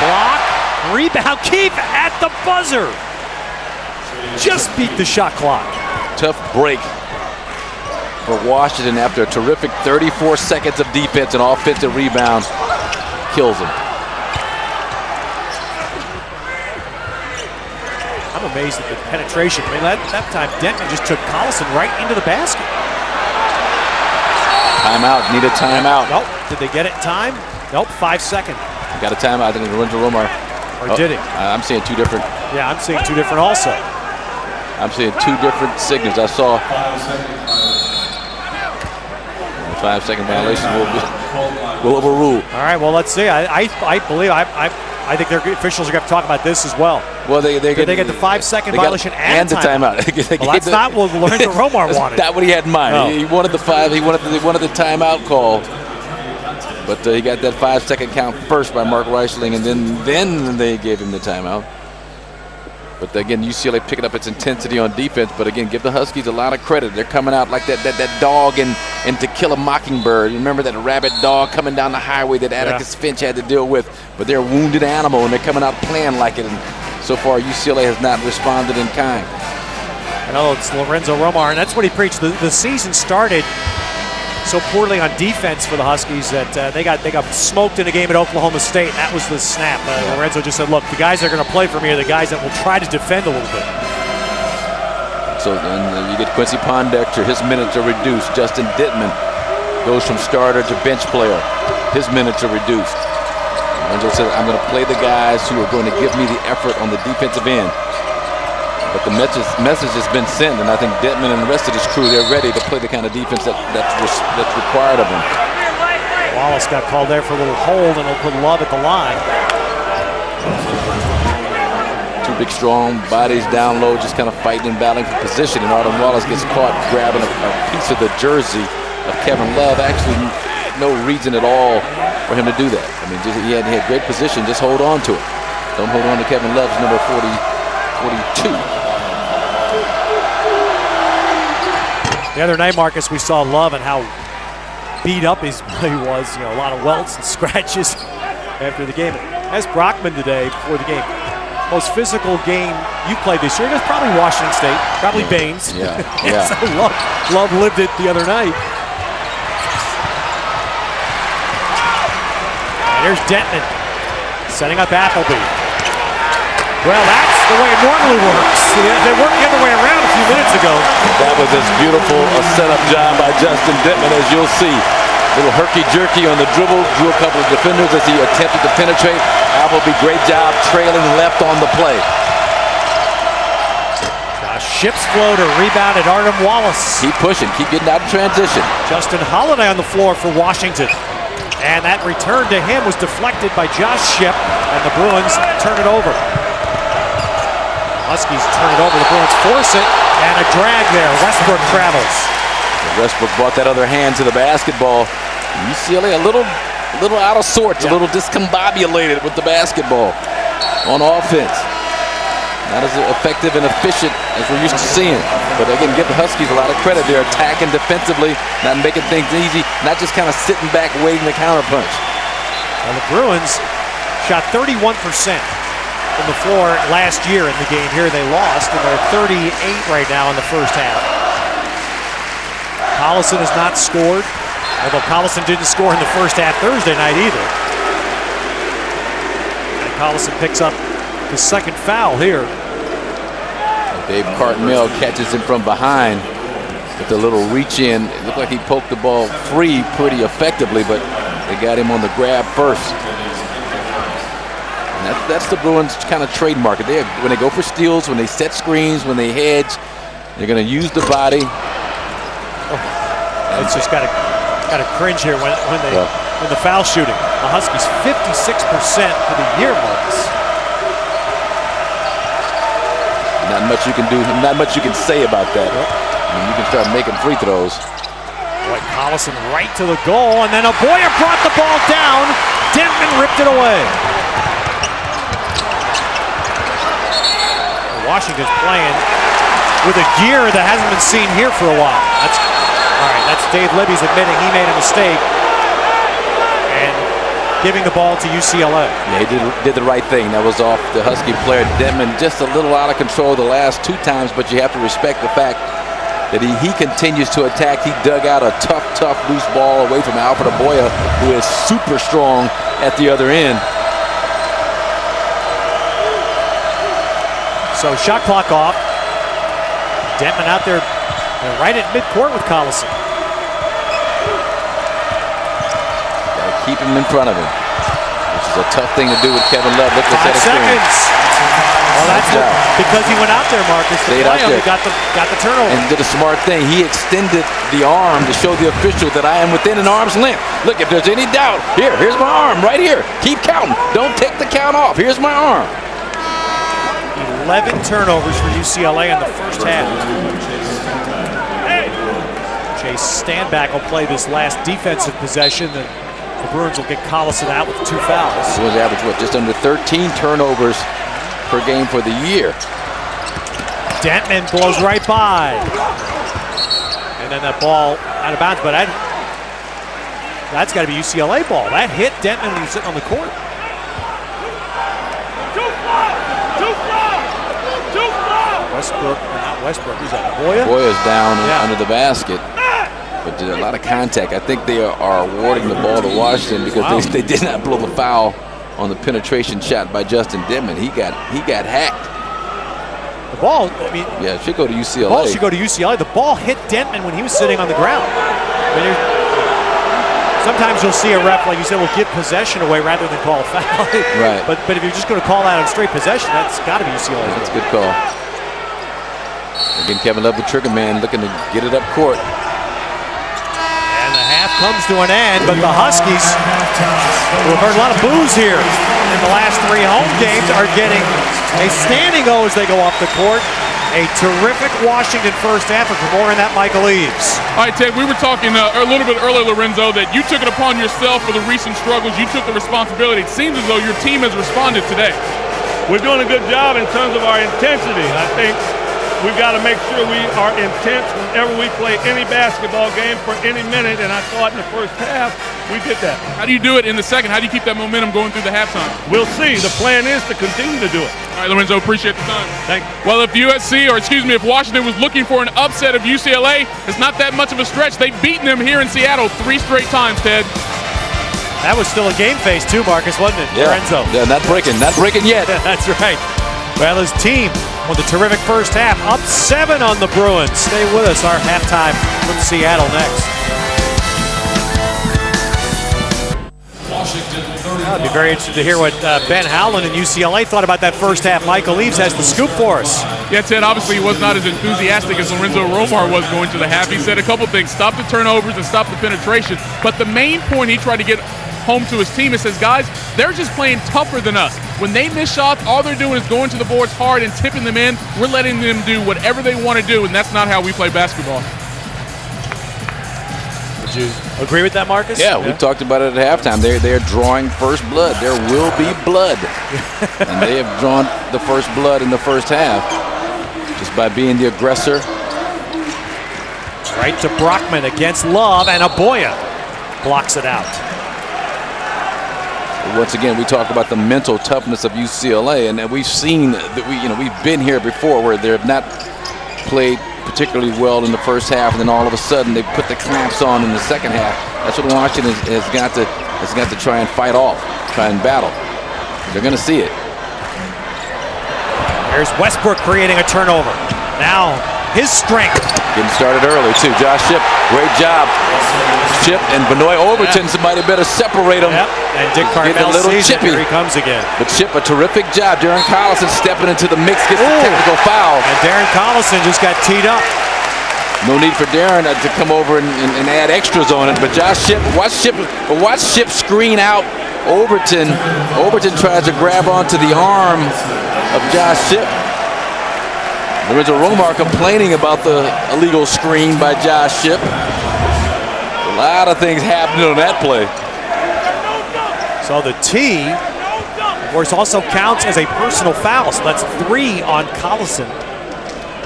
Block, rebound. Keefe at the buzzer. Just beat the shot clock. Tough break for Washington after a terrific 34 seconds of defense and offensive rebound. Kills him. I'm amazed at the penetration. I mean, that time Denton just took Collison right into the basket. Timeout. Need a timeout. Nope. Did they get it in time? Nope. 5 seconds. Got a timeout. I think it's Lorenzo Romar. Or did it? I'm seeing two different. Yeah, I'm seeing two different also. I'm seeing two different signals. I saw the 5-second violation will overrule. All right. Well, let's see. I think their officials are going to talk about this as well. Well, they get the 5-second violation and the timeout. Well, that's not what Lorenzo Romar wanted. That's what he had in mind. No. He wanted the 5. He wanted the timeout call. But he got that 5-second count first by Mark Reichling, and then they gave him the timeout. But again, UCLA picking up its intensity on defense. But again, give the Huskies a lot of credit. They're coming out like that dog in To Kill a Mockingbird. You remember that rabid dog coming down the highway that Atticus Finch had to deal with? But they're a wounded animal, and they're coming out playing like it. And so far, UCLA has not responded in kind. I know it's Lorenzo Romar, and that's what he preached. The season started so poorly on defense for the Huskies that they got smoked in a game at Oklahoma State, and that was the snap. Lorenzo just said, look, the guys that are going to play for me are the guys that will try to defend a little bit. So then you get Quincy Pondexter. His minutes are reduced. Justin Dittman goes from starter to bench player. His minutes are reduced. Lorenzo said, I'm going to play the guys who are going to give me the effort on the defensive end. But the message has been sent, and I think Detman and the rest of this crew, they're ready to play the kind of defense that's required of them. Wallace got called there for a little hold, and he'll put Love at the line. Two big, strong bodies down low, just kind of fighting and battling for position, and Artem Wallace gets caught grabbing a piece of the jersey of Kevin Love. Actually, no reason at all for him to do that. I mean, he had great position. Just hold on to it. Don't hold on to Kevin Love's number 42. The other night, Marcus, we saw Love and how beat up he was. You know, a lot of welts and scratches after the game. As Brockman today before the game, most physical game you played this year. It's probably Washington State, probably Baines. Yeah. So Love lived it the other night. And here's Denton setting up Appleby. Well, that's the way it normally works. They worked the other way around a few minutes ago. That was as beautiful a setup job by Justin Denton as you'll see. Little herky-jerky on the dribble, drew a couple of defenders as he attempted to penetrate. Appleby, great job trailing left on the play. Ship's floater, rebounded Artem Wallace. Keep pushing, keep getting out in transition. Justin Holiday on the floor for Washington. And that return to him was deflected by Josh Ship, and the Bruins turn it over. Huskies turn it over, the Bruins force it, and a drag there. Westbrook travels. Westbrook brought that other hand to the basketball. UCLA a little out of sorts, a little discombobulated with the basketball on offense. Not as effective and efficient as we're used to seeing. But again, give the Huskies a lot of credit. They're attacking defensively, not making things easy, not just kind of sitting back waiting to counterpunch. Well, the Bruins shot 31% from the floor last year in the game here. They lost, and they're 38 right now in the first half. Collison has not scored, although Collison didn't score in the first half Thursday night either. And Collison picks up his second foul here. Dave Cartmel catches him from behind with a little reach in. It looked like he poked the ball free pretty effectively, but they got him on the grab first. And that's the Bruins kind of trademark. When they go for steals, when they set screens, when they hedge, they're going to use the body. It's just got to cringe here when the foul shooting. The Huskies 56% for the year, Marcus. Not much you can do, not much you can say about that. I mean, you can start making free throws. Boy, Collison right to the goal, and then Boyer brought the ball down. Denton ripped it away. Washington's playing with a gear that hasn't been seen here for a while. That's Dave Libby's admitting he made a mistake and giving the ball to UCLA. Yeah, he did the right thing. That was off the Husky player Denton. Just a little out of control the last two times, but you have to respect the fact that he continues to attack. He dug out a tough loose ball away from Alfred Boyer, who is super strong at the other end. So shot clock off. Denton out there right at midcourt with Collison. Gotta keep him in front of him, which is a tough thing to do with Kevin Love. Look at 5 seconds. Well, that's because he went out there, Marcus. He got the turnover. And did a smart thing. He extended the arm to show the official that I am within an arm's length. Look, if there's any doubt, here's my arm right here. Keep counting. Don't take the count off. Here's my arm. 11 turnovers for UCLA in the first half. Chase Standback will play this last defensive possession. The Bruins will get Collison out with 2 fouls. He was average, just under 13 turnovers per game for the year. Denton blows right by. And then that ball out of bounds, but that's got to be UCLA ball. That hit Denton when he was sitting on the court. Westbrook, not Westbrook, who's that, Boyer? Boyer's down under the basket. But did a lot of contact. I think they are awarding the ball to Washington because they did not blow the foul on the penetration shot by Justin Denton. He got hacked. The ball, it should go to UCLA. The ball should go to UCLA. The ball hit Denton when he was sitting on the ground. Sometimes you'll see a ref, like you said, will give possession away rather than call a foul. Right. But if you're just going to call out on straight possession, that's got to be UCLA. That's a good call. Again, Kevin Love, the trigger man, looking to get it up court. And the half comes to an end, but the Huskies, who have heard a lot of boos here in the last 3 home games, are getting a standing O as they go off the court. A terrific Washington first half, and for more on that, Michael Eaves. All right, Ted, we were talking a little bit earlier, Lorenzo, that you took it upon yourself for the recent struggles. You took the responsibility. It seems as though your team has responded today. We're doing a good job in terms of our intensity. I think we've got to make sure we are intense whenever we play any basketball game for any minute, and I thought in the first half we did that. How do you do it in the second? How do you keep that momentum going through the halftime? We'll see. The plan is to continue to do it. All right, Lorenzo, appreciate the time. Thank you. Well, if Washington was looking for an upset of UCLA, it's not that much of a stretch. They've beaten them here in Seattle 3 straight times, Ted. That was still a game face too, Marcus, wasn't it? Yeah, Lorenzo. yeah, not breaking yet. That's right. Well, his team with a terrific first half, up 7 on the Bruins. Stay with us. Our halftime from Seattle next. I'd be very interested to hear what Ben Howland and UCLA thought about that first half. Michael Eaves has the scoop for us. Yeah, Ted, obviously he was not as enthusiastic as Lorenzo Romar was going to the half. He said a couple things, stop the turnovers and stop the penetration. But the main point he tried to get home to his team, he says, guys, they're just playing tougher than us. When they miss shots, all they're doing is going to the boards hard and tipping them in. We're letting them do whatever they want to do, and that's not how we play basketball. Would you agree with that, Marcus? Yeah, we talked about it at halftime. They're drawing first blood. There will be blood. And they have drawn the first blood in the first half just by being the aggressor. Right to Brockman against Love, and Aboya blocks it out. Once again, we talk about the mental toughness of UCLA, and we've seen that we've been here before where they have not played particularly well in the first half, and then all of a sudden they put the clamps on in the second half. That's what Washington has got to try and fight off, try and battle. They're going to see it. There's Westbrook creating a turnover. Now his strength. Getting started early too. Josh Shipp, great job. Shipp and Benoit Overton, somebody better separate them. Yep. And Dick Carmel sees it. Here he comes again. But Shipp, a terrific job. Darren Collison stepping into the mix, gets the technical foul. And Darren Collison just got teed up. No need for Darren to come over and add extras on it. But Josh Shipp, watch Shipp screen out Overton. Overton tries to grab onto the arm of Josh Shipp. Lorenzo Romar complaining about the illegal screen by Josh Shipp. A lot of things happening on that play. So the T, of course, also counts as a personal foul. So that's 3 on Collison.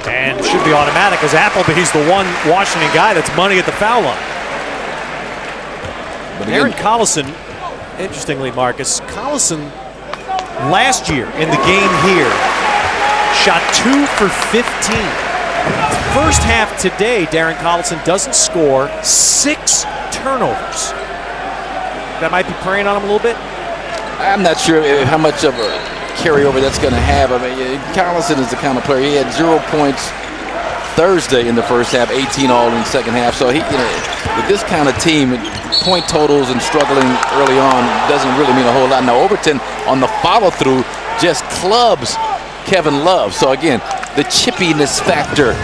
And should be automatic as Appleby's the one Washington guy that's money at the foul line. But Darren Collison, interestingly, Marcus, Collison last year in the game here shot 2 for 15. First half today, Darren Collison doesn't score, 6 turnovers. That might be preying on him a little bit? I'm not sure how much of a carryover that's going to have. I mean, Collison is the kind of player. He had 0 points Thursday in the first half, 18 all in the second half. So he, with this kind of team, point totals and struggling early on doesn't really mean a whole lot. Now Overton on the follow-through just clubs Kevin Love. So again, the chippiness factor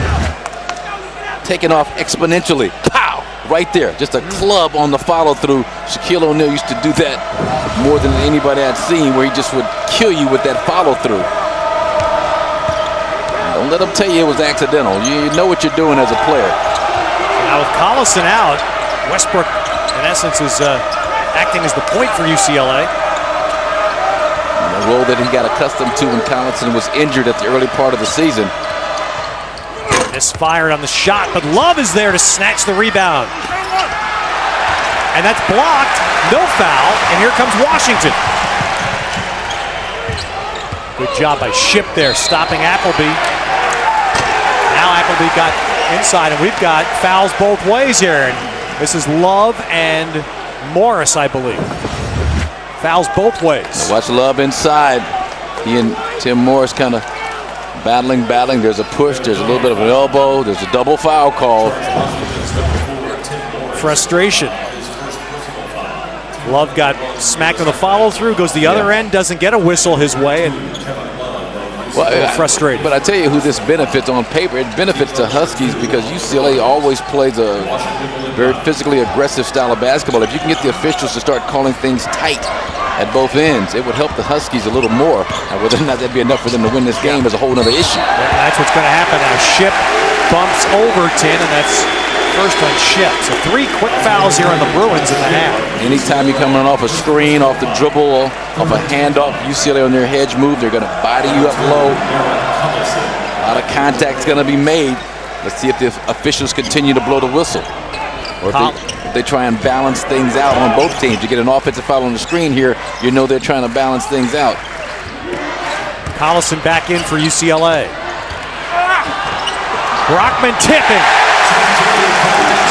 taking off exponentially. Pow! Right there. Just a club on the follow-through. Shaquille O'Neal used to do that more than anybody I'd seen, where he just would kill you with that follow-through. Don't let him tell you it was accidental. You know what you're doing as a player. Now with Collison out, Westbrook, in essence, is acting as the point for UCLA. A role that he got accustomed to when Collison was injured at the early part of the season. Misfired on the shot, but Love is there to snatch the rebound. And that's blocked, no foul, and here comes Washington. Good job by Shipp there, stopping Appleby. Now Appleby got inside, and we've got fouls both ways here. And this is Love and Morris, I believe. Fouls both ways. Watch Love inside. He and Tim Morris kind of battling. There's a push. There's a little bit of an elbow. There's a double foul call. Frustration. Love got smacked on the follow-through, goes the other end, doesn't get a whistle his way, and Well, a little frustrated. But I tell you who this benefits on paper. It benefits the Huskies because UCLA always plays a very physically aggressive style of basketball. If you can get the officials to start calling things tight at both ends, it would help the Huskies a little more. Now, whether or not that'd be enough for them to win this game is a whole other issue. That's what's going to happen now. Ship bumps Overton, and that's first on Ship. So 3 quick fouls here on the Bruins in the half. Anytime you're coming off a screen, off the dribble, off a handoff, UCLA on their hedge move, they're going to body you up low. A lot of contact's going to be made. Let's see if the officials continue to blow the whistle. Or if they try and balance things out on both teams. You get an offensive foul on the screen here, you know they're trying to balance things out. Collison back in for UCLA. Brockman tipping.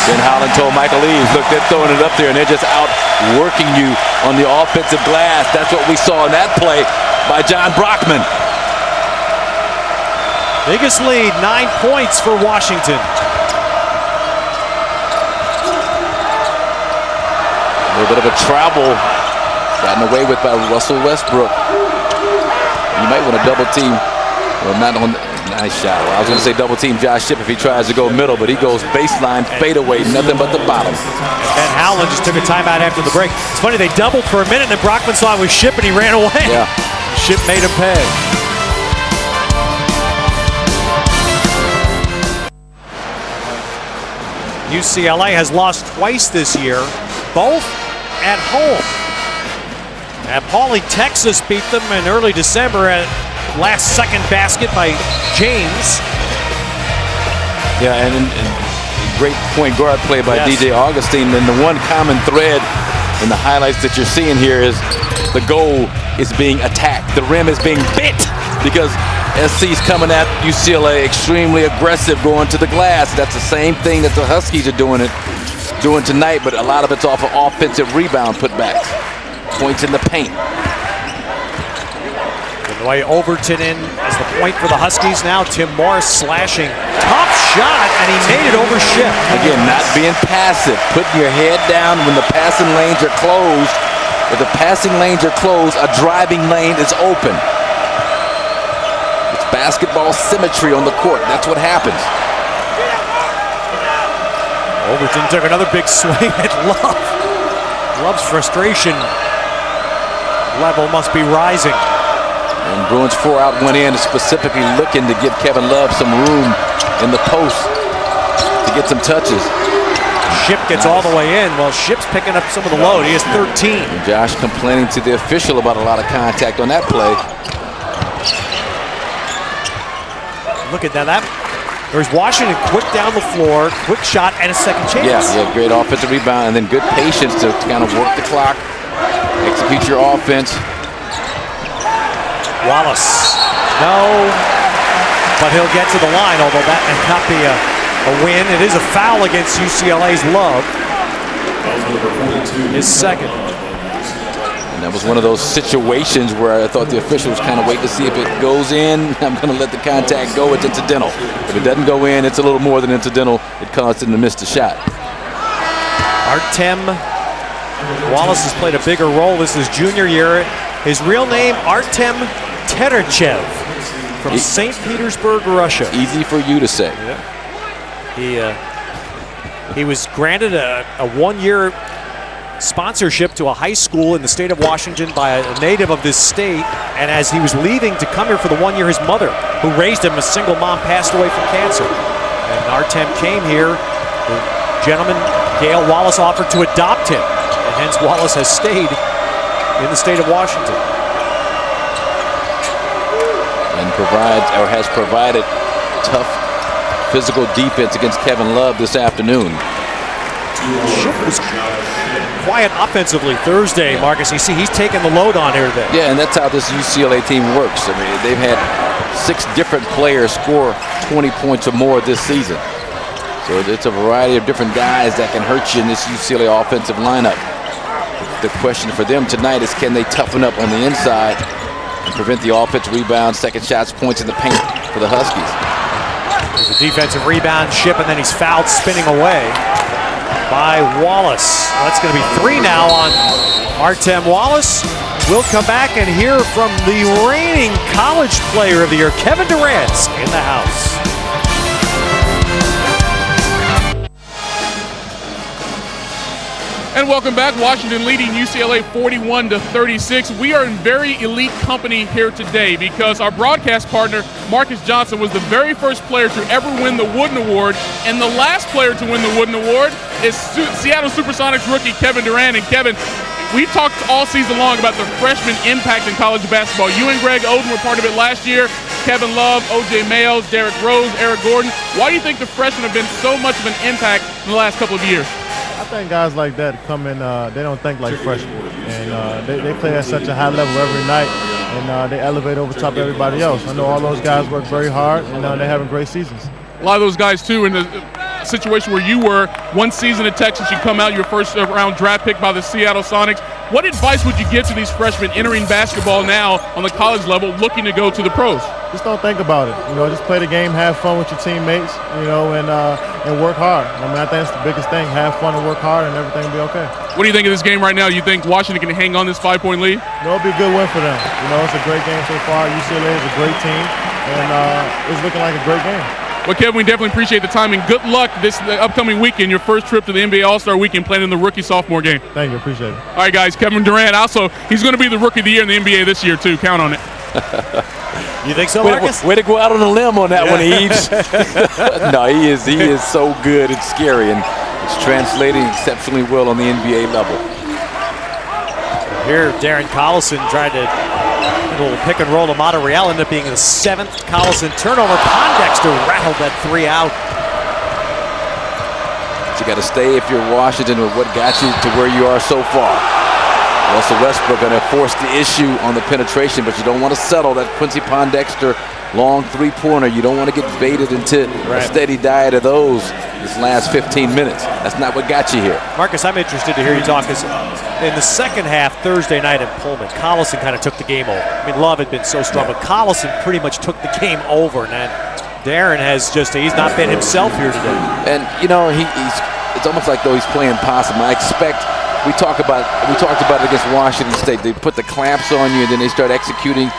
Ben Howland told Michael Eaves, look, they're throwing it up there and they're just out working you on the offensive glass. That's what we saw in that play by John Brockman. Biggest lead, 9 points for Washington. A little bit of a travel gotten away with by Russell Westbrook. You might want to double team. Well, not on. Nice shot. Well, I was going to say double team Josh Ship if he tries to go middle, but he goes baseline, fadeaway, nothing but the bottom. Ben Howland just took a timeout after the break. It's funny, they doubled for a minute, and then Brockman saw it was Ship, and he ran away. Yeah. Ship made him pay. UCLA has lost twice this year, both at home. At Pauley, Texas beat them in early December at last-second basket by James. Yeah, and great point guard play by DJ Augustine. And the one common thread in the highlights that you're seeing here is the goal is being attacked. The rim is being bit because SC's coming at UCLA extremely aggressive going to the glass. That's the same thing that the Huskies are doing tonight, but a lot of it's off of offensive rebound putbacks. Points in the paint. The way Overton in as the point for the Huskies now. Tim Morris slashing. Top shot, and he made it over Ship. Again, not being passive. Putting your head down when the passing lanes are closed. If the passing lanes are closed, a driving lane is open. It's basketball symmetry on the court. That's what happens. Overton took another big swing at Love. Love's frustration level must be rising. And Bruins 4 out, went in, specifically looking to give Kevin Love some room in the post to get some touches. Ship gets all the way in. Well, Ship's picking up some of the load. He has 13. And Josh complaining to the official about a lot of contact on that play. Look at that. There's Washington quick down the floor, quick shot, and a second chance. Yeah, great offensive rebound, and then good patience to kind of work the clock, execute your offense. Wallace, no, but he'll get to the line, although that may not be a win. It is a foul against UCLA's Love. His second. And that was one of those situations where I thought the official was kind of waiting to see if it goes in. I'm going to let the contact go. It's incidental. If it doesn't go in, it's a little more than incidental. It caused him to miss the shot. Artem Wallace has played a bigger role. This is junior year. His real name, Artem Tererchev, from St. Petersburg, Russia. Easy for you to say. Yeah. He was granted a one-year sponsorship to a high school in the state of Washington by a native of this state, and as he was leaving to come here for the 1 year, his mother, who raised him, a single mom, passed away from cancer. And Artem came here. The gentleman, Gail Wallace, offered to adopt him, and hence Wallace has stayed in the state of Washington. And has provided tough physical defense against Kevin Love this afternoon. Ship was quiet offensively Thursday, Marcus. You see, he's taking the load on here today. Yeah, and that's how this UCLA team works. I mean, they've had 6 different players score 20 points or more this season. So it's a variety of different guys that can hurt you in this UCLA offensive lineup. The question for them tonight is, can they toughen up on the inside and prevent the offensive rebounds, second shots, points in the paint for the Huskies? There's a defensive rebound, Ship, and then he's fouled spinning away by Wallace. That's going to be 3 now on Artem Wallace. We'll come back and hear from the reigning college player of the year, Kevin Durant's in the house. And welcome back. Washington leading UCLA 41-36. We are in very elite company here today because our broadcast partner, Marcus Johnson, was the very first player to ever win the Wooden Award, and the last player to win the Wooden Award is Seattle Supersonics rookie Kevin Durant. And Kevin, we've talked all season long about the freshman impact in college basketball. You and Greg Oden were part of it last year. Kevin Love, O.J. Mayo, Derrick Rose, Eric Gordon. Why do you think the freshmen have been so much of an impact in the last couple of years? I think guys like that come in, they don't think like freshmen. And they play at such a high level every night, and they elevate over top of everybody else. I know all those guys work very hard, and they're having great seasons. A lot of those guys, too, in the situation where you were, one season at Texas, you come out, your first round draft pick by the Seattle Sonics. What advice would you give to these freshmen entering basketball now on the college level, looking to go to the pros? Just don't think about it. Just play the game, have fun with your teammates, and work hard. I mean, I think that's the biggest thing. Have fun and work hard, and everything will be okay. What do you think of this game right now? You think Washington can hang on this 5-point lead? It'll be a good win for them. It's a great game so far. UCLA is a great team, and it's looking like a great game. Well, Kevin, we definitely appreciate the time, and good luck this upcoming weekend, your first trip to the NBA All-Star Weekend, playing in the rookie-sophomore game. Thank you. Appreciate it. All right, guys, Kevin Durant, also, he's going to be the Rookie of the Year in the NBA this year, too. Count on it. You think so, Marcus? Way to go out on a limb on that one, Eves. No, he is so good. It's scary, and it's translating exceptionally well on the NBA level. Here, Darren Collison tried to a little pick and roll to Monterreal, ended up being the 7th Collison turnover. Pondexter rattled that 3 out. But you got to stay if you're Washington with what got you to where you are so far. Russell Westbrook going to force the issue on the penetration, but you don't want to settle that Quincy Pondexter long three-pointer. You don't want to get baited into a steady diet of those this last 15 minutes. That's not what got you here. Marcus, I'm interested to hear you talk, because in the second half, Thursday night in Pullman, Collison kind of took the game over. I mean, Love had been so strong, but Collison pretty much took the game over. And Darren he's not been himself here today. And, it's almost like though he's playing possum. I expect, we talked about it against Washington State. They put the clamps on you, and then they start executing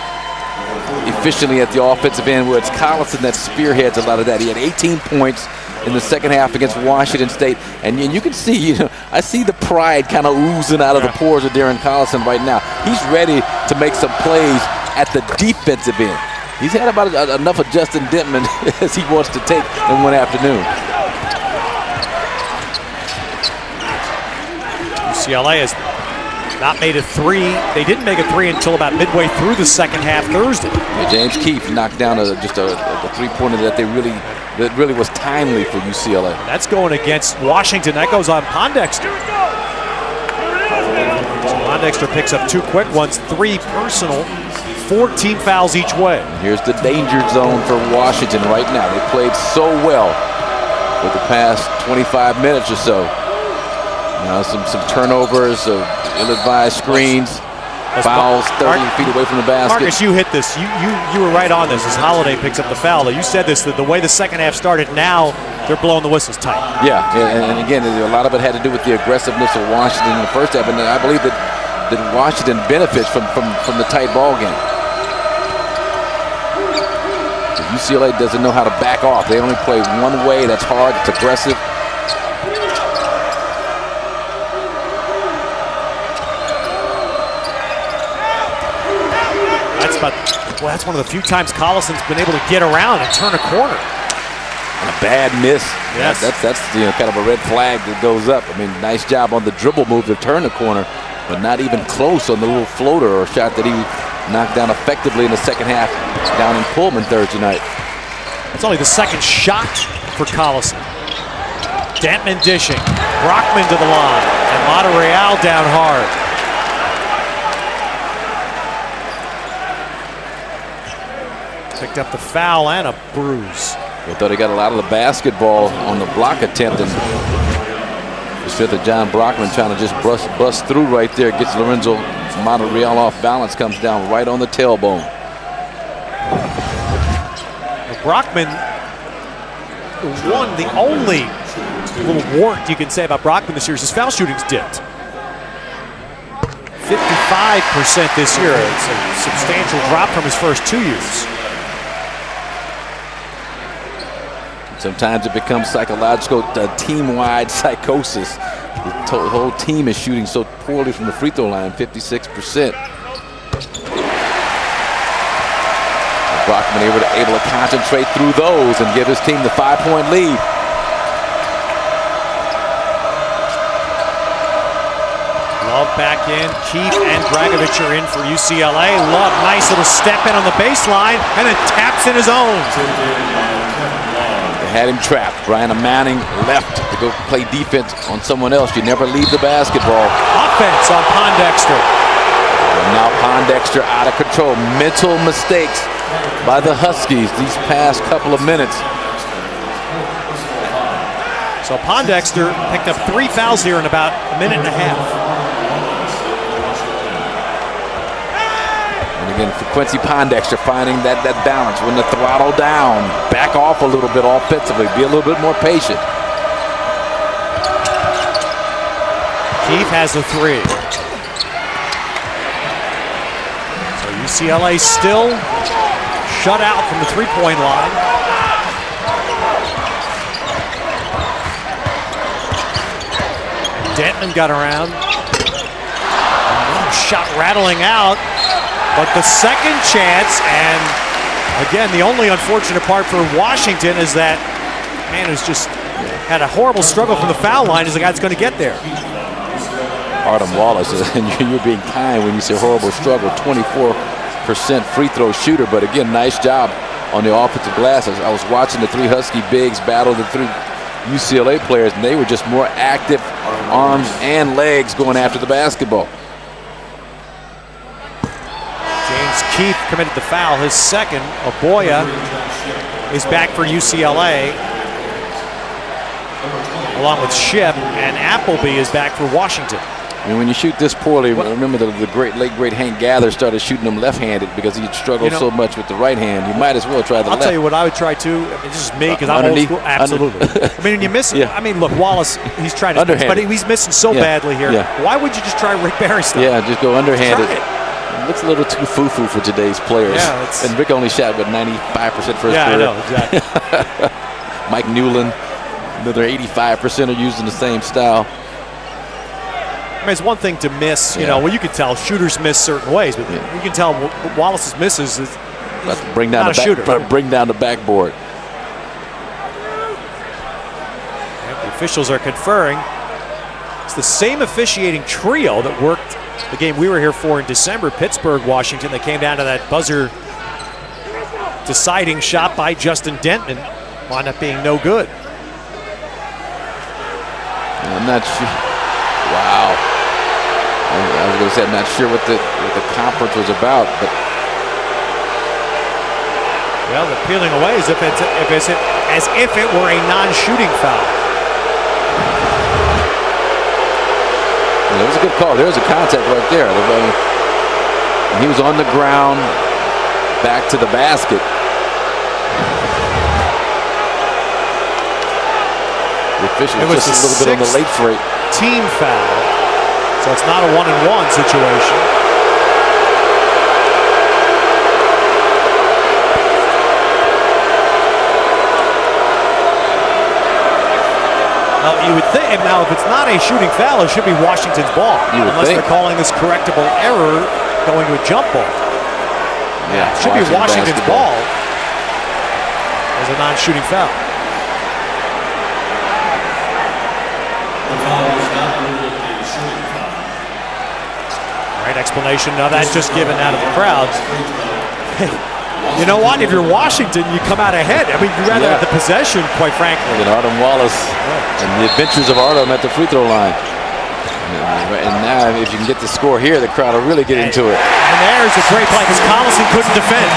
efficiently at the offensive end, where it's Collison that spearheads a lot of that. He had 18 points in the second half against Washington State, and you can see, I see the pride kind of oozing out of the pores of Darren Collison right now. He's ready to make some plays at the defensive end. He's had about enough of Justin Dentman as he wants to take in one afternoon. UCLA has not made a three. They didn't make a three until about midway through the second half Thursday. Yeah, James Keefe knocked down just a three-pointer that really was timely for UCLA. That's going against Washington. That goes on Pondexter. Pondexter picks up 2 quick ones, 3 personal, 14 fouls each way. Here's the danger zone for Washington right now. They played so well for the past 25 minutes or so. Some turnovers, ill-advised screens, fouls 30 feet away from the basket. Marcus, you hit this. You were right on this as Holiday picks up the foul. You said this, that the way the second half started, now they're blowing the whistles tight. Yeah, and again, a lot of it had to do with the aggressiveness of Washington in the first half, and I believe that Washington benefits from the tight ball game. UCLA doesn't know how to back off. They only play one way. That's hard. It's aggressive. That's one of the few times Collison's been able to get around and turn a corner. And a bad miss. Yes. That's kind of a red flag that goes up. I mean, nice job on the dribble move to turn the corner, but not even close on the little floater or shot that he knocked down effectively in the second half down in Pullman Thursday night. It's only the second shot for Collison. Dentman dishing. Brockman to the line. And Monterreal down hard. Picked up the foul and a bruise. They thought he got a lot of the basketball on the block attempt, and it's fifth of John Brockman trying to just bust through right there. Gets Lorenzo Monterreal off balance, comes down right on the tailbone. Brockman, the only little wart you can say about Brockman this year is his foul shooting's dipped. 55% this year. It's a substantial drop from his first 2 years. Sometimes it becomes psychological, team-wide psychosis. The whole team is shooting so poorly from the free throw line, 56%. Brockman able to concentrate through those and give his team the 5-point lead. Love back in. Keith and Dragovich are in for UCLA. Love, nice little step in on the baseline and then taps in his own. They had him trapped. Brian Manning left to go play defense on someone else. You never leave the basketball. Offense on Pondexter. And now Pondexter out of control. Mental mistakes by the Huskies these past couple of minutes. So Pondexter picked up 3 fouls here in about a minute and a half. And again, for Quincy Pondexter finding that balance when the throttle down, back off a little bit offensively, be a little bit more patient. Keith has a 3. So UCLA still shut out from the three-point line. And Denton got around. Shot rattling out. But the second chance, and again, the only unfortunate part for Washington is that man who's just had a horrible struggle from the foul line is the guy that's going to get there. Artem Wallace, and you're being kind when you say horrible struggle, 24% free throw shooter, but again, nice job on the offensive glass. I was watching the 3 Husky bigs battle the 3 UCLA players, and they were just more active arms and legs going after the basketball. James Keith committed the foul, his second. Oboya is back for UCLA, along with Shipp, and Appleby is back for Washington. I mean, when you shoot this poorly, remember the late great Hank Gather started shooting them left-handed because he struggled so much with the right hand. You might as well try the left. I'll tell you what I would try too. I mean, this is me because I'm old school. Absolutely. I mean, when you miss it, I mean, look, Wallace, he's trying to, but he's missing so badly here. Why would you just try Rick Barry stuff? Yeah, just go underhanded. It looks a little too foo-foo for today's players. Yeah, and Rick only shot about 95% first I period. know, exactly. Mike Newland, another 85% are using the same style. I mean, it's one thing to miss, you know, well, you can tell shooters miss certain ways, but you can tell Wallace's misses is bring down not a shooter. Bring down the backboard. The officials are conferring. It's the same officiating trio that worked the game we were here for in December, Pittsburgh, Washington. They came down to that buzzer deciding shot by Justin Dentman. Wound up being no good. I'm not sure. Wow. I was going to say, I'm not sure what the conference was about, but well, they're peeling away as if it were a non-shooting foul. Well, that was a good call. There was a contact right there. He was on the ground, back to the basket. The official just a little bit on the late freight. Team foul. So it's not a 1-and-1 situation. Well, you would think, now if it's not a shooting foul, it should be Washington's ball. Unless they're calling this correctable error going to a jump ball. Yeah, it should be Washington's ball as a non-shooting foul. Right explanation. Now that's just given out of the crowd. You know what? If you're Washington, you come out ahead. I mean, you'd rather have the possession, quite frankly. And Artem Wallace and the adventures of Artem at the free throw line. And now, if you can get the score here, the crowd will really get into it. And there's a great play because Collison couldn't defend.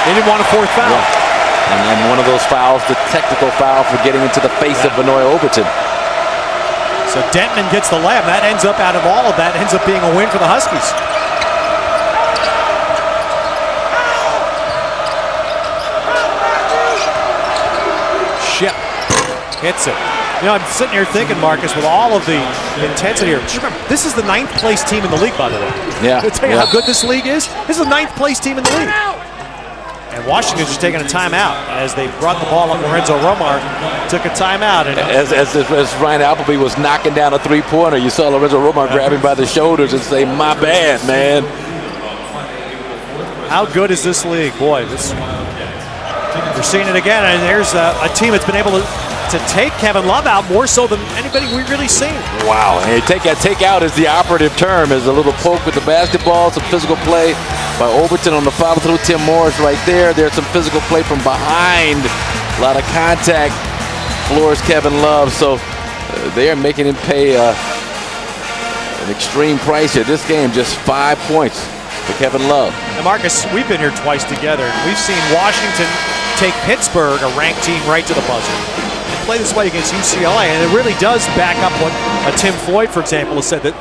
They didn't want a 4th foul. Yeah. And then one of those fouls, the technical foul for getting into the face of Benoit Overton. So Dentman gets the layup. That ends up, out of all of that, ends up being a win for the Huskies. Shipp hits it. You know, I'm sitting here thinking, Marcus, with all of the intensity here. Just remember, this is the 9th place team in the league, by the way. Yeah. I'll tell you how good this league is. This is the 9th place team in the league. And Washington's just taking a timeout as they brought the ball up. Lorenzo Romar took a timeout. And as Ryan Appleby was knocking down a three-pointer, you saw Lorenzo Romar grab him by the shoulders and say, "My bad, man." How good is this league? Boy, we're seeing it again. And there's a team that's been able to take Kevin Love out more so than anybody we've really seen. Wow. Hey, take out is the operative term. Is a little poke with the basketball, some physical play by Overton on the follow through. Tim Morris right there. There's some physical play from behind. A lot of contact. Floors Kevin Love. So they are making him pay an extreme price here. This game, just 5 points for Kevin Love. And Marcus, we've been here twice together. We've seen Washington take Pittsburgh, a ranked team, right to the buzzer. Play this way against UCLA, and it really does back up what Tim Floyd, for example, has said, that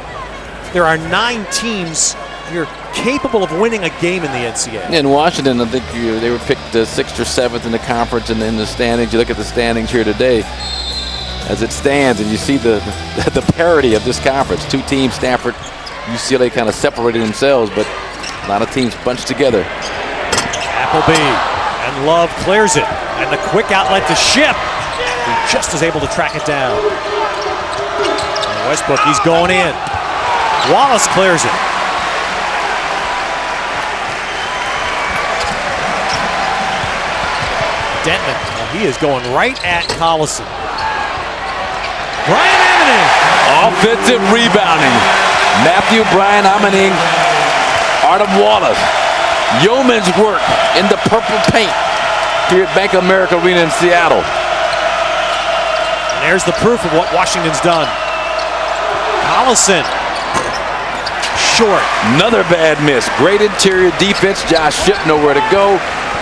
there are 9 teams here capable of winning a game in the NCAA. In Washington, I think they were picked 6th or 7th in the conference and in the standings. You look at the standings here today as it stands, and you see the parity of this conference. 2 teams, Stanford, UCLA, kind of separated themselves, but a lot of teams bunched together. Appleby, and Love clears it, and the quick outlet to Ship, who just is able to track it down. And Westbrook, he's going in. Wallace clears it. Denton, well, he is going right at Collison. Brian Amening. Offensive rebounding. Matthew Brian Amening, Artem Wallace. Yeoman's work in the purple paint here at Bank of America Arena in Seattle. And there's the proof of what Washington's done. Collison, short. Another bad miss. Great interior defense. Josh Shipp nowhere to go.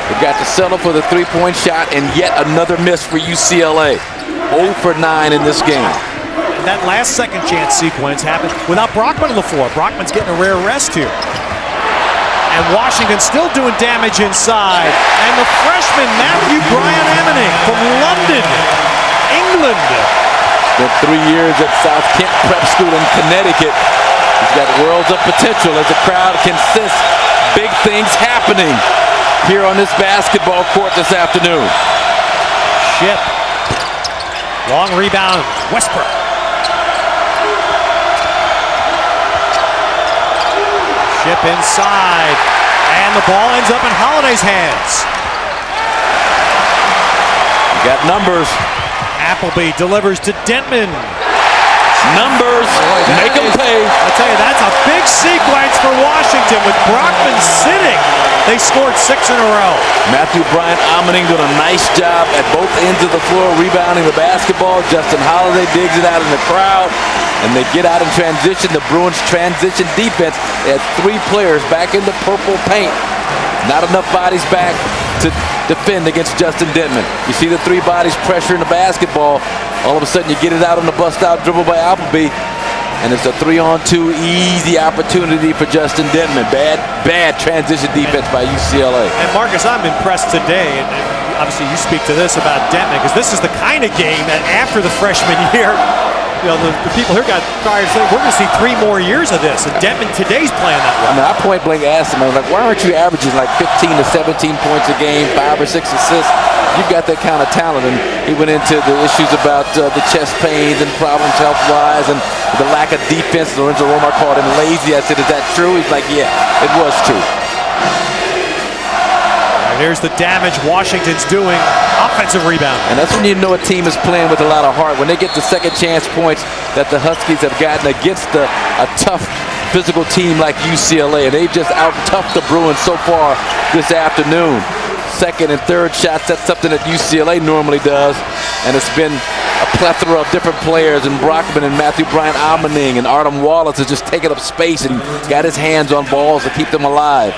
They got to settle for the three-point shot, and yet another miss for UCLA. 0 for 9 in this game. And that last second chance sequence happened without Brockman on the floor. Brockman's getting a rare rest here. And Washington still doing damage inside. And the freshman, Matthew Brian Amening from London, England. Spent 3 years at South Kent Prep School in Connecticut. He's got worlds of potential as the crowd can sense big things happening here on this basketball court this afternoon. Ship. Long rebound, Westbrook. Ship inside, and the ball ends up in Holiday's hands. You got numbers. Appleby delivers to Dentman. Numbers, make them pay. I'll tell you, that's a big sequence for Washington with Brockman sitting. They scored 6 in a row. Matthew Bryant Amening doing a nice job at both ends of the floor, rebounding the basketball. Justin Holiday digs it out in the crowd, and they get out in transition. The Bruins transition defense. They had 3 players back in the purple paint. Not enough bodies back to defend against Justin Dentman. You see the 3 bodies pressuring the basketball. All of a sudden, you get it out on the bust-out dribble by Appleby, and it's a 3-on-2 easy opportunity for Justin Dentman. Bad transition defense by UCLA. And Marcus, I'm impressed today, and obviously you speak to this about Dentman, because this is the kind of game that after the freshman year, you know, the people here got tired saying, we're going to see 3 more years of this. And Dentman today's playing that way. I mean, I point blank asked him, I was like, why aren't you averaging like 15 to 17 points a game, 5 or 6 assists? You've got that kind of talent. And he went into the issues about the chest pains and problems health-wise and the lack of defense. Lorenzo Romar called him lazy. I said, is that true? He's like, yeah, it was true. There's the damage Washington's doing. Offensive rebound. And that's when you know a team is playing with a lot of heart. When they get the second chance points that the Huskies have gotten against a tough physical team like UCLA. And they've just out-toughed the Bruins so far this afternoon. Second and third shots, that's something that UCLA normally does. And it's been a plethora of different players. And Brockman and Matthew Bryant Amening and Artem Wallace has just taken up space and got his hands on balls to keep them alive.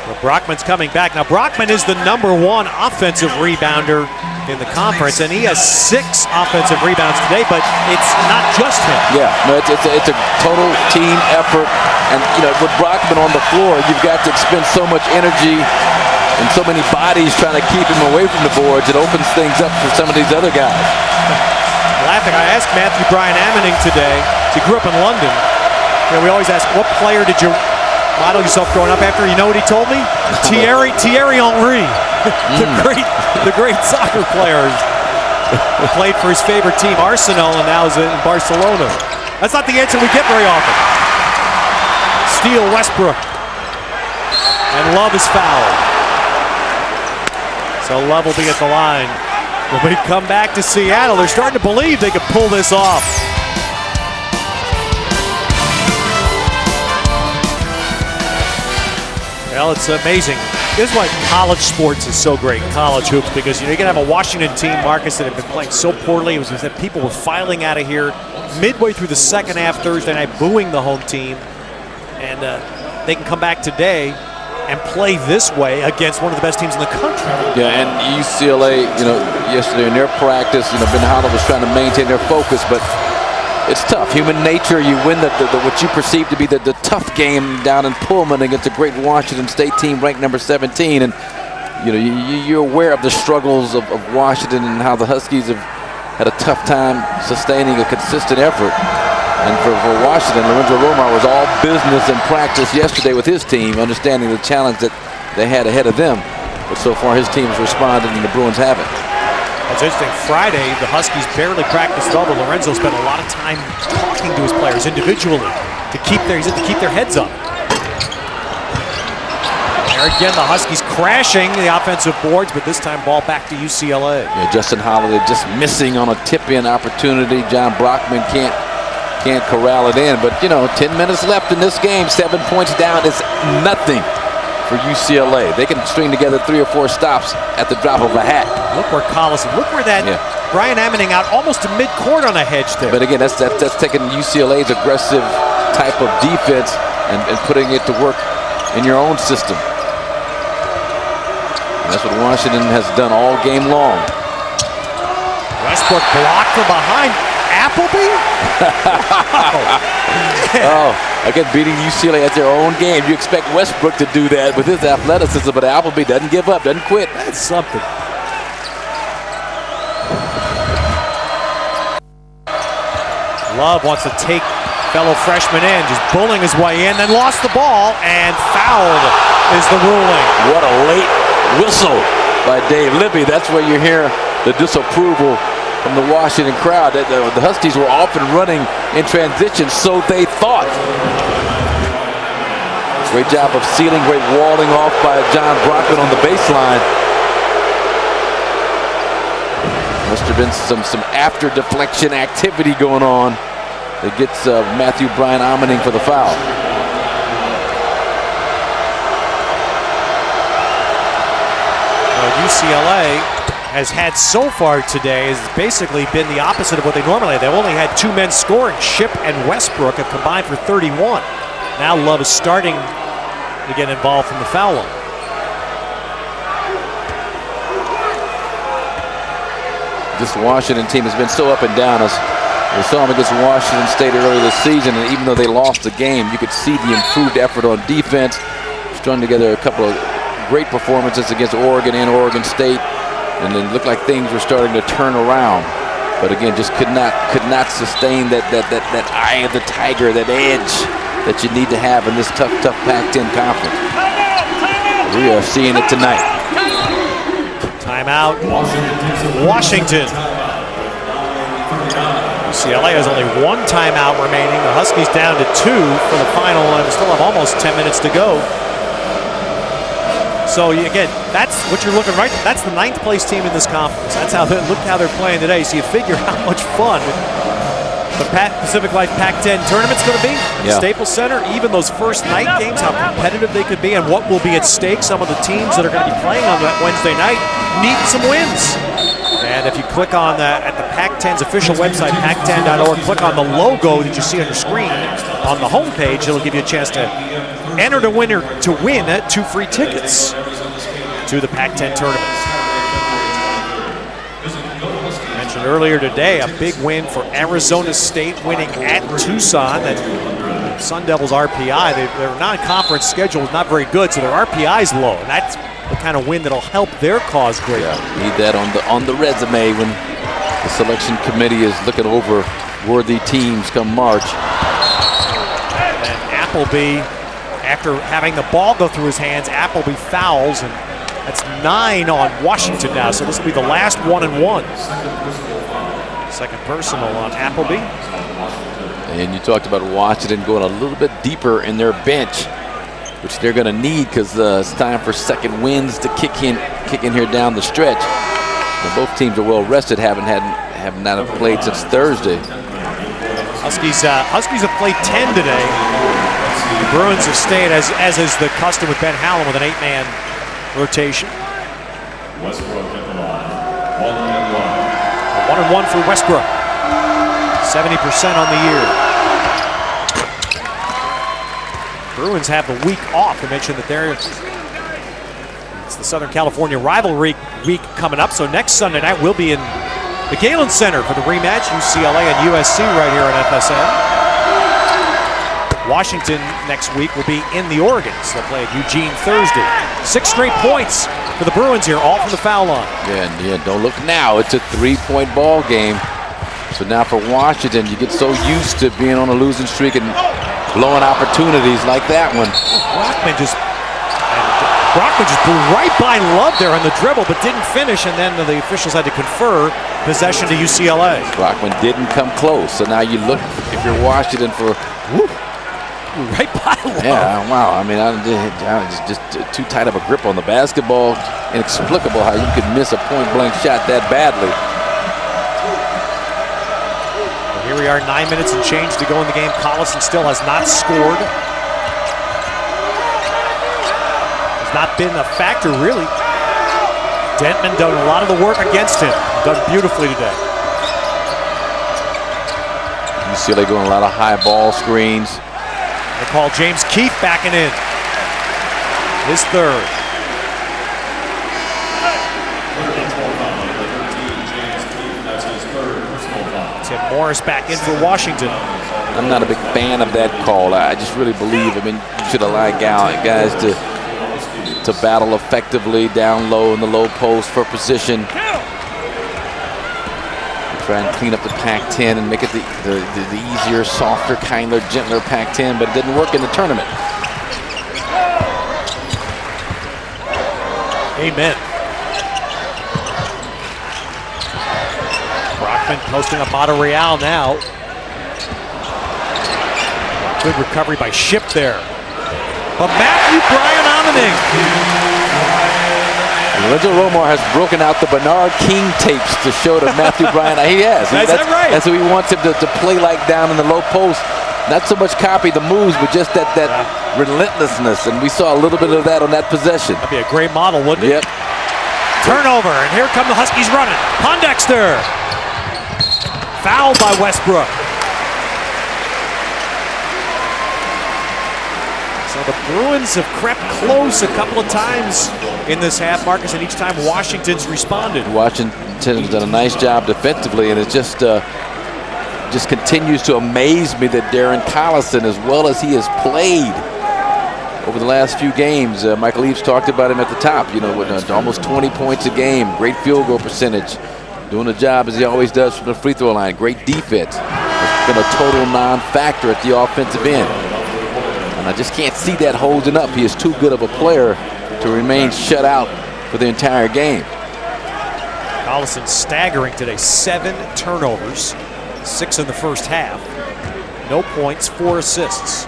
Well, Brockman's coming back. Now, Brockman is the #1 offensive rebounder in the conference, and he has 6 offensive rebounds today, but it's not just him. Yeah, no, it's a total team effort. And, you know, with Brockman on the floor, you've got to expend so much energy and so many bodies trying to keep him away from the boards, it opens things up for some of these other guys. Laughing, I asked Matthew Bryan Ammoning today. He grew up in London. You know, we always ask, what player did you model yourself growing up after? You know what he told me? Thierry Henry, the great soccer player. Played for his favorite team, Arsenal, and now is in Barcelona. That's not the answer we get very often. Steal Westbrook. And Love is fouled. So Love will be at the line. When we come back to Seattle, they're starting to believe they could pull this off. Well, it's amazing. This is why college sports is so great, college hoops, because you can have a Washington team, Marcus, that have been playing so poorly. It was that people were filing out of here midway through the second half Thursday night, booing the home team. And they can come back today and play this way against one of the best teams in the country. Yeah, and UCLA, yesterday in their practice, Ben Holler was trying to maintain their focus, but it's tough. Human nature. You win what you perceive to be the tough game down in Pullman against a great Washington State team ranked number 17, and you're aware of the struggles of Washington and how the Huskies have had a tough time sustaining a consistent effort. And for Washington, Lorenzo Romar was all business in practice yesterday with his team, understanding the challenge that they had ahead of them. But so far, his team has responded, and the Bruins haven't. It's interesting. Friday, the Huskies barely practiced at all, but Lorenzo spent a lot of time talking to his players individually to keep their heads up. There again, the Huskies crashing the offensive boards, but this time ball back to UCLA. Yeah, Justin Holiday just missing on a tip-in opportunity. John Brockman can't corral it in, but 10 minutes left in this game. 7 points down is nothing for UCLA. They can string together 3 or 4 stops at the drop of a hat. Look where Collison, look where that Brian Ammoning out almost to midcourt on a hedge there. But again, that's taking UCLA's aggressive type of defense and putting it to work in your own system. And that's what Washington has done all game long. Westbrook blocked from behind. Appleby? Again, beating UCLA at their own game. You expect Westbrook to do that with his athleticism, but Appleby doesn't give up, doesn't quit. That's something. Love wants to take fellow freshman in, just bullying his way in, then lost the ball, and fouled is the ruling. What a late whistle by Dave Libby. That's where you hear the disapproval from the Washington crowd. The Huskies were off and running in transition, so they thought. Great job of sealing, great walling off by John Brockman on the baseline. Must have been some after deflection activity going on that gets Matthew Bryan Ammoning for the foul. UCLA has had so far today has basically been the opposite of what they normally have. They've only had 2 men scoring. Shipp and Westbrook have combined for 31. Now Love is starting to get involved from the foul line. This Washington team has been so up and down. As we saw them against Washington State earlier this season, and even though they lost the game, you could see the improved effort on defense. Strung together a couple of great performances against Oregon and Oregon State, and then looked like things were starting to turn around. But again, just could not sustain that eye of the tiger, that edge that you need to have in this tough Pac-10 conference. We are seeing it tonight. Timeout, Washington. UCLA has only 1 timeout remaining. The Huskies down to 2 for the final, and still have almost 10 minutes to go. So again, that's what you're looking right. That's the 9th place team in this conference. That's how look how they're playing today. So you figure how much fun the Pacific Life Pac-10 tournament's going to be at the Staples Center. Even those first night games, how competitive they could be, and what will be at stake. Some of the teams that are going to be playing on that Wednesday night need some wins. And if you click on at the Pac-10's official website, pac10.org, click on the logo that you see on your screen on the homepage, it'll give you a chance to enter to win 2 free tickets to the Pac-10 tournament. Mentioned earlier today, a big win for Arizona State, winning at Tucson. That Sun Devils RPI, their non-conference schedule was not very good, so their RPI is low. And that's the kind of win that'll help their cause greatly. Yeah, need that on the resume when the selection committee is looking over worthy teams come March. And Appleby, after having the ball go through his hands, Appleby fouls, and that's 9 on Washington now. So this will be the last 1-and-1. Second personal on Appleby. And you talked about Washington going a little bit deeper in their bench, which they're going to need because it's time for second wins to kick in here down the stretch. Now, both teams are well rested, have not played since Thursday. Huskies have played 10 today. The Bruins have stayed, as is the custom with Ben Howland, with an 8-man rotation. 1-and-1 for Westbrook. 70% on the year. Bruins have the week off. I mentioned that it's the Southern California rivalry week coming up. So next Sunday night we'll be in the Galen Center for the rematch, UCLA and USC right here on FSN. Washington next week will be in the Oregons. They'll play at Eugene Thursday. 6 straight points for the Bruins here, all from the foul line. Yeah, don't look now. It's a 3-point ball game. So now for Washington, you get so used to being on a losing streak and blowing opportunities like that one. Brockman just blew right by Love there on the dribble, but didn't finish, and then the officials had to confer possession to UCLA. Brockman didn't come close, so now you look, if you're Washington, for right by Love. Yeah, wow. I mean, just too tight of a grip on the basketball. Inexplicable how you could miss a point-blank shot that badly. Well, here we are, 9 minutes and change to go in the game. Collison still has not scored. Has not been a factor, really. Dentman done a lot of the work against him. Done beautifully today. UCLA going a lot of high ball screens. They call James Keefe backing in. His third. Tim Morris back in for Washington. I'm not a big fan of that call. I just really believe, you should allow guys to battle effectively down low in the low post for position. Try and clean up the Pac-10 and make it the easier, softer, kinder, gentler Pac-10, but it didn't work in the tournament. Amen. Brockman posting a Mata Real now. Good recovery by Ship there. But Matthew Bryan Omening. Lorenzo Romar has broken out the Bernard King tapes to show to Matthew Bryan. He has. Is that right? That's what he wants him to play like down in the low post. Not so much copy the moves, but just that relentlessness. And we saw a little bit of that on that possession. That'd be a great model, wouldn't it? Yep. Turnover, and here come the Huskies running. Pondexter. Fouled by Westbrook. So the Bruins have crept close a couple of times in this half, Marcus, and each time Washington's responded. Washington's done a nice job defensively, and it just continues to amaze me that Darren Collison, as well as he has played over the last few games, Michael Eaves talked about him at the top, with almost 20 points a game, great field goal percentage, doing the job as he always does from the free throw line, great defense. It's been a total non-factor at the offensive end. And I just can't see that holding up. He is too good of a player to remain shut out for the entire game. Collison staggering today, 7 turnovers, 6 in the first half. No points, 4 assists.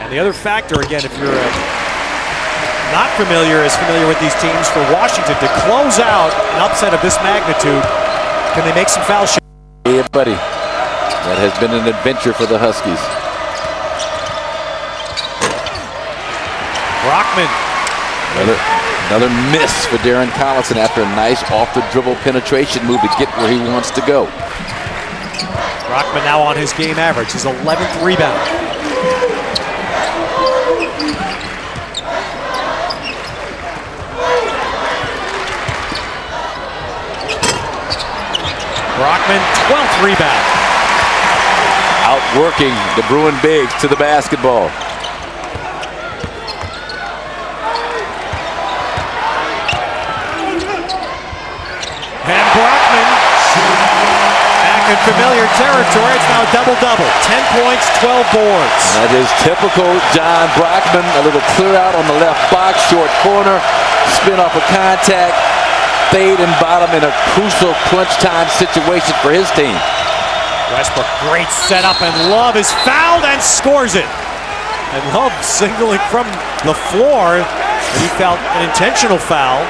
And the other factor, again, if you're not familiar with these teams, for Washington to close out an upset of this magnitude, can they make some foul shots? Yeah, buddy. That has been an adventure for the Huskies. Brockman. Another miss for Darren Collison after a nice off-the-dribble penetration move to get where he wants to go. Brockman now on his game average, his 11th rebound. Brockman, 12th rebound. Outworking the Bruin bigs to the basketball. in familiar territory. It's now a double-double. 10 points, 12 boards. That is typical John Brockman. A little clear out on the left box, short corner, spin off of contact, fade and bottom in a crucial crunch time situation for his team. Westbrook, great setup, and Love is fouled and scores it. And Love signaling from the floor that he felt an intentional foul.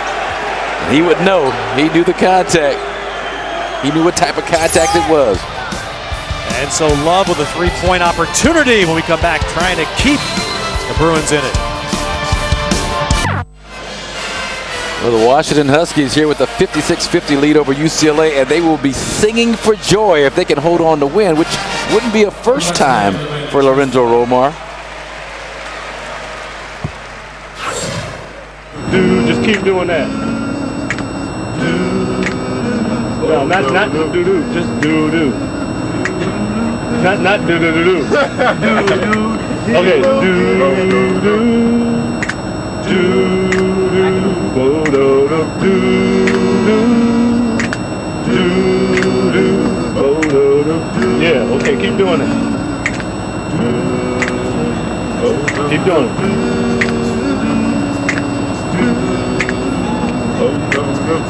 He would know. He knew the contact. He knew what type of contact it was. And so Love with a three-point opportunity when we come back, trying to keep the Bruins in it. Well, the Washington Huskies here with a 56-50 lead over UCLA, and they will be singing for joy if they can hold on to win, which wouldn't be a first time for Lorenzo Romar. Dude, just keep doing that. No, not do-do, just do-do. Not do-do-do-do. Okay, do-do, yeah, okay, keep doing it. Keep doing it.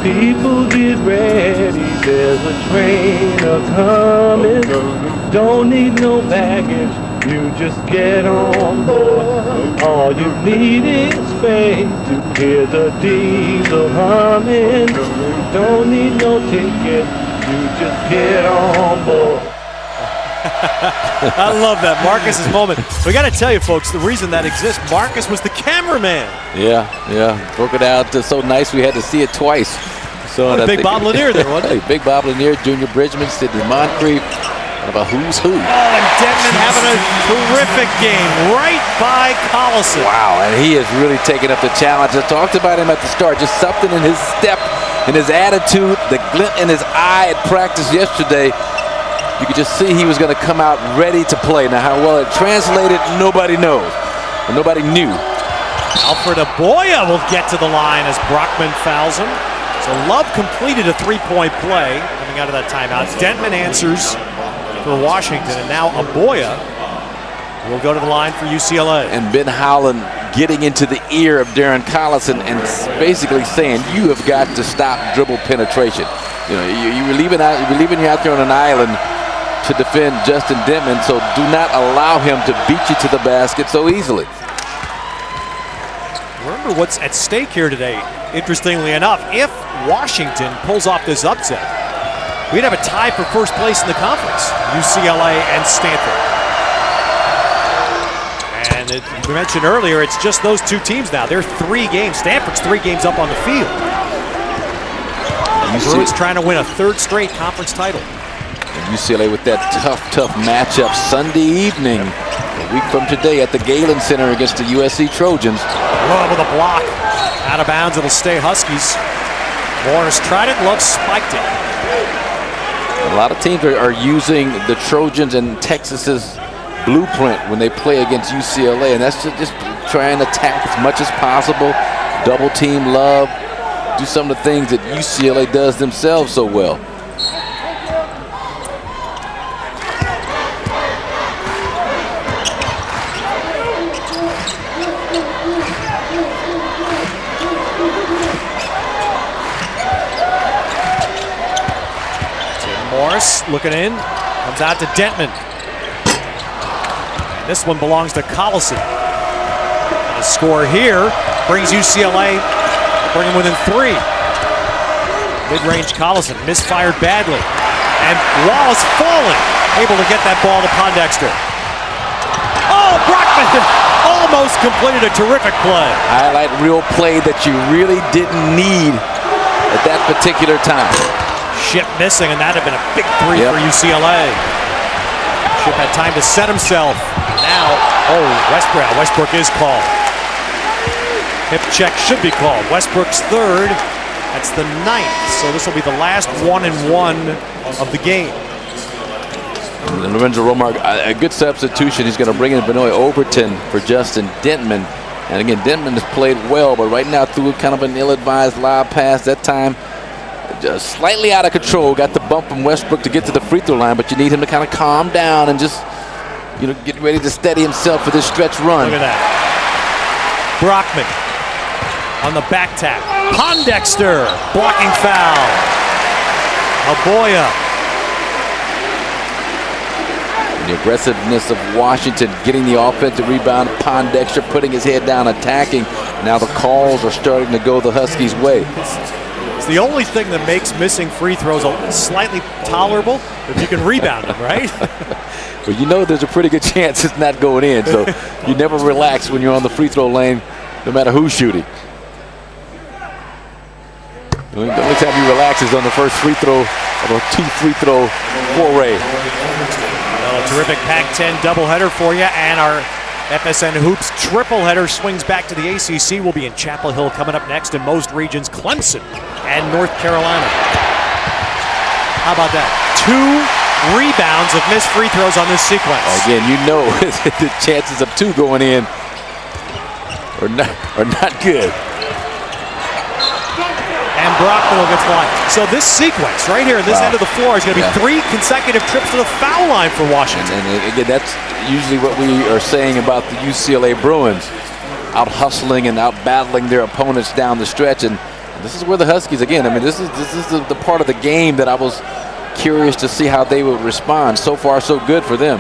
People get ready, there's a train a-coming. Don't need no baggage, you just get on board. All you need is faith to hear the diesel humming. Don't need no ticket, you just get on board. I love that, Marcus's moment. We got to tell you, folks, the reason that exists, Marcus was the cameraman. Yeah, broke it out so nice we had to see it twice. So Big Bob Lanier there, wasn't it? Big Bob Lanier, Junior Bridgman, Sidney Moncrief, kind of a who's who. Oh, and Denman having a terrific game right by Collison. Wow, and he has really taken up the challenge. I talked about him at the start, just something in his step, in his attitude, the glint in his eye at practice yesterday. You could just see he was going to come out ready to play. Now, how well it translated, nobody knows. Or nobody knew. Alfred Aboya will get to the line as Brockman fouls him. So Love completed a three-point play coming out of that timeout. Denman answers for Washington, and now Aboya will go to the line for UCLA. And Ben Howland getting into the ear of Darren Collison and basically saying, you have got to stop dribble penetration. You know, you're leaving you out there on an island to defend Justin Denman, so do not allow him to beat you to the basket so easily. Remember what's at stake here today. Interestingly enough, if Washington pulls off this upset, we'd have a tie for first place in the conference, UCLA and Stanford. And we mentioned earlier, it's just those two teams now. They're 3 games. Stanford's 3 games up on the field. The Bruins trying to win a 3rd straight conference title. And UCLA with that tough matchup Sunday evening, a week from today at the Galen Center against the USC Trojans. Love with a block. Out of bounds, it'll stay Huskies. Morris tried it, Love spiked it. A lot of teams are using the Trojans and Texas's blueprint when they play against UCLA, and that's just try and attack as much as possible, double team Love, do some of the things that UCLA does themselves so well. Morris looking in, comes out to Denman. And this one belongs to Collison. And a score here brings UCLA, bring him within 3. Mid-range Collison misfired badly. And Wallace falling, able to get that ball to Pondexter. Oh, Brockman almost completed a terrific play. Highlight real play that you really didn't need at that particular time. Ship missing, and that had been a big 3 for UCLA. Ship had time to set himself. Now, Westbrook is called. Hip check should be called. Westbrook's 3rd. That's the 9th. So this will be the last 1-and-1 of the game. And Lorenzo Romar, a good substitution. He's going to bring in Benoit Overton for Justin Denman. And again, Denman has played well, but right now through kind of an ill-advised lob pass that time, just slightly out of control. Got the bump from Westbrook to get to the free throw line, but you need him to kind of calm down and just, get ready to steady himself for this stretch run. Look at that. Brockman on the back tap. Pondexter blocking foul. Aboya. The aggressiveness of Washington getting the offensive rebound. Pondexter putting his head down, attacking. Now the calls are starting to go the Huskies' way. It's the only thing that makes missing free throws slightly tolerable if you can rebound them, right? But there's a pretty good chance it's not going in, so you never relax when you're on the free throw lane, no matter who's shooting. The only time you relax is on the first free throw of a 2 free throw foray. Well, a terrific Pac-10 doubleheader for you, and our FSN Hoops triple header swings back to the ACC. We'll be in Chapel Hill coming up next in most regions, Clemson and North Carolina. How about that? 2 rebounds of missed free throws on this sequence. Again, the chances of 2 going in are not good. And Brockman will get the line. So this sequence right here, this end of the floor, is going to be 3 consecutive trips to the foul line for Washington. And again, that's usually what we are saying about the UCLA Bruins, out hustling and out battling their opponents down the stretch. And this is where the Huskies, again, this is the part of the game that I was curious to see how they would respond. So far, so good for them.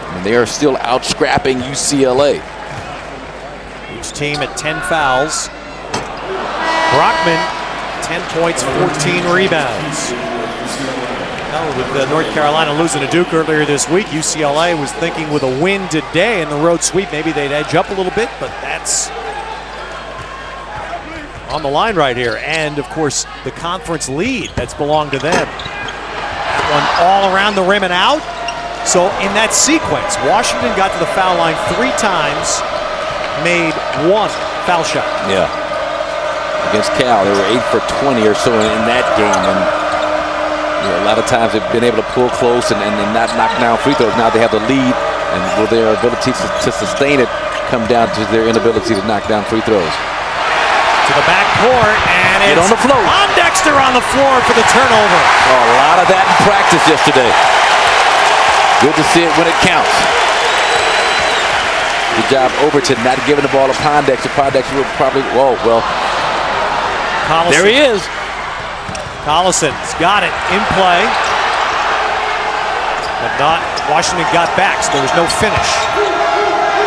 And they are still out scrapping UCLA. Each team at 10 fouls. Brockman, 10 points, 14 rebounds. Well, with North Carolina losing to Duke earlier this week, UCLA was thinking with a win today in the road sweep, maybe they'd edge up a little bit, but that's on the line right here. And, of course, the conference lead that's belonged to them. That one all around the rim and out. So in that sequence, Washington got to the foul line 3 times, made 1 foul shot. Yeah. Against Cal, they were 8 for 20 or so in that game. And a lot of times they've been able to pull close and not knock down free throws. Now they have the lead, and will their ability to sustain it come down to their inability to knock down free throws. To the back court, and it's on the floor. Pondexter on the floor for the turnover. Oh, a lot of that in practice yesterday. Good to see it when it counts. Good job, Overton, not giving the ball to Pondexter. Pondexter will probably, Collison. There he is. Collison's got it in play. But not, Washington got back, so there was no finish.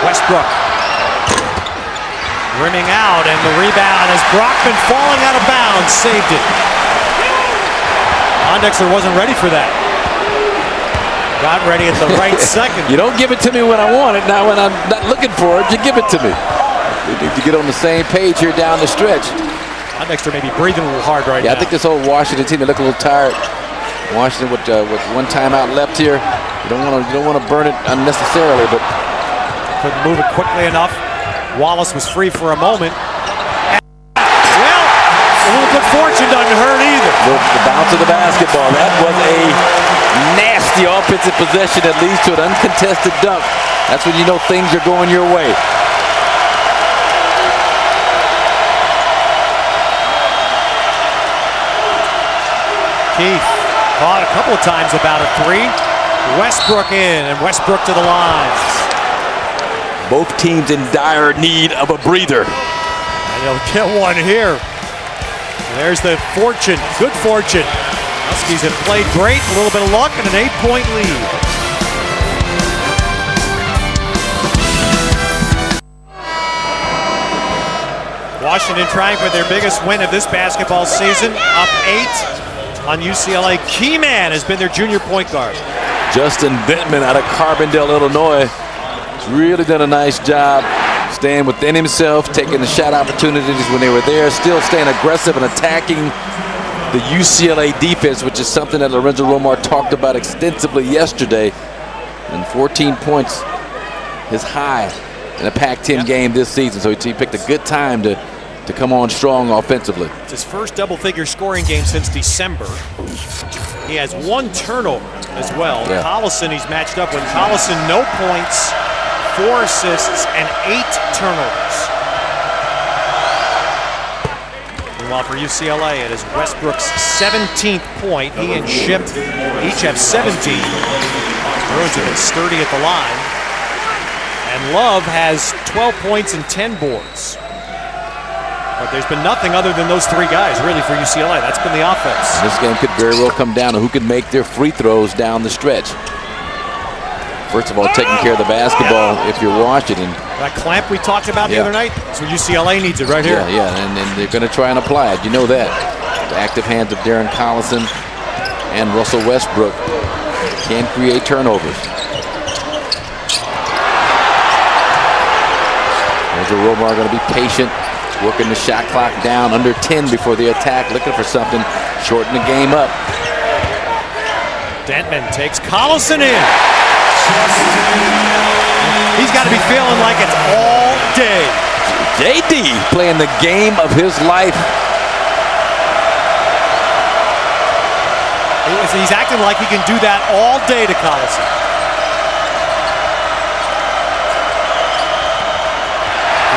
Westbrook rimming out, and the rebound as Brockman falling out of bounds saved it. Pondexter wasn't ready for that. Got ready at the right second. You don't give it to me when I want it. Now when I'm not looking for it, you give it to me. We need to get on the same page here down the stretch. Pondexter may be breathing a little hard right now. Yeah, I think this whole Washington team, they look a little tired. Washington with 1 timeout left here. You don't want to burn it unnecessarily, but couldn't move it quickly enough. Wallace was free for a moment. And, well, a little good fortune doesn't hurt either. The bounce of the basketball. That was a nasty offensive possession that leads to an uncontested dunk. That's when you know things are going your way. Keith caught a couple of times about a 3. Westbrook in, and Westbrook to the line. Both teams in dire need of a breather. And they'll get one here. There's the fortune, good fortune. Huskies have played great, a little bit of luck, and an 8-point lead. Washington trying for their biggest win of this basketball season, up 8 on UCLA. Key man has been their junior point guard. Justin Ventman out of Carbondale, Illinois. He's really done a nice job staying within himself, taking the shot opportunities when they were there, still staying aggressive and attacking the UCLA defense, which is something that Lorenzo Romar talked about extensively yesterday. And 14 points, his high in a Pac-10 game this season. So he picked a good time to come on strong offensively. It's his first double-figure scoring game since December. He has 1 turnover as well. Yeah. Collison he's matched up with. Collison, no points, 4 assists, and 8 turnovers. Meanwhile, for UCLA, it is Westbrook's 17th point. He and Ship each have 17. Bruins have been sturdy at the line. And Love has 12 points and 10 boards. But there's been nothing other than those three guys, really, for UCLA. That's been the offense. This game could very well come down to who can make their free throws down the stretch. First of all, taking care of the basketball if you're Washington. That clamp we talked about the other night, so UCLA needs it right here. Yeah, and they're going to try and apply it. You know that. The active hands of Darren Collison and Russell Westbrook can create turnovers. There's a Romar going to be patient, working the shot clock down under 10 before the attack, looking for something, shorten the game up. Dentman takes Collison in. He's got to be feeling like it's all day. JD playing the game of his life. He's acting like he can do that all day to Collison.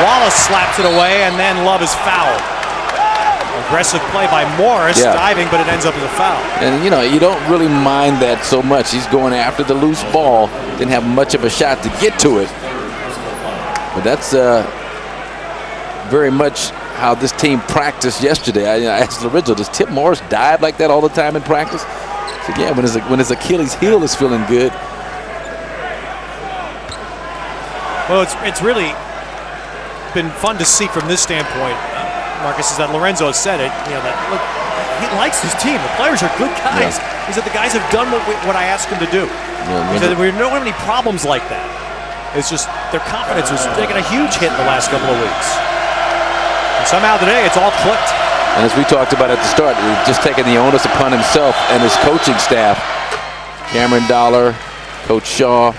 Wallace slaps it away, and then Love is fouled. Aggressive play by Morris, diving, but it ends up as a foul. And, you know, you don't really mind that so much. He's going after the loose ball. Didn't have much of a shot to get to it. But that's very much how this team practiced yesterday. I asked Lorenzo, does Tip Morris dive like that all the time in practice? He said, yeah, when his Achilles heel is feeling good. Well, it's really been fun to see from this standpoint, Marcus, is that Lorenzo has said it. You know, that look, he likes his team. The players are good guys. Yeah. He said the guys have done what I asked them to do. Yeah, he said we don't have any problems like that. It's just their confidence was taking a huge hit in the last couple of weeks. And somehow today it's all clicked. And as we talked about at the start, he's just taking the onus upon himself and his coaching staff. Cameron Dollar, Coach Shaw,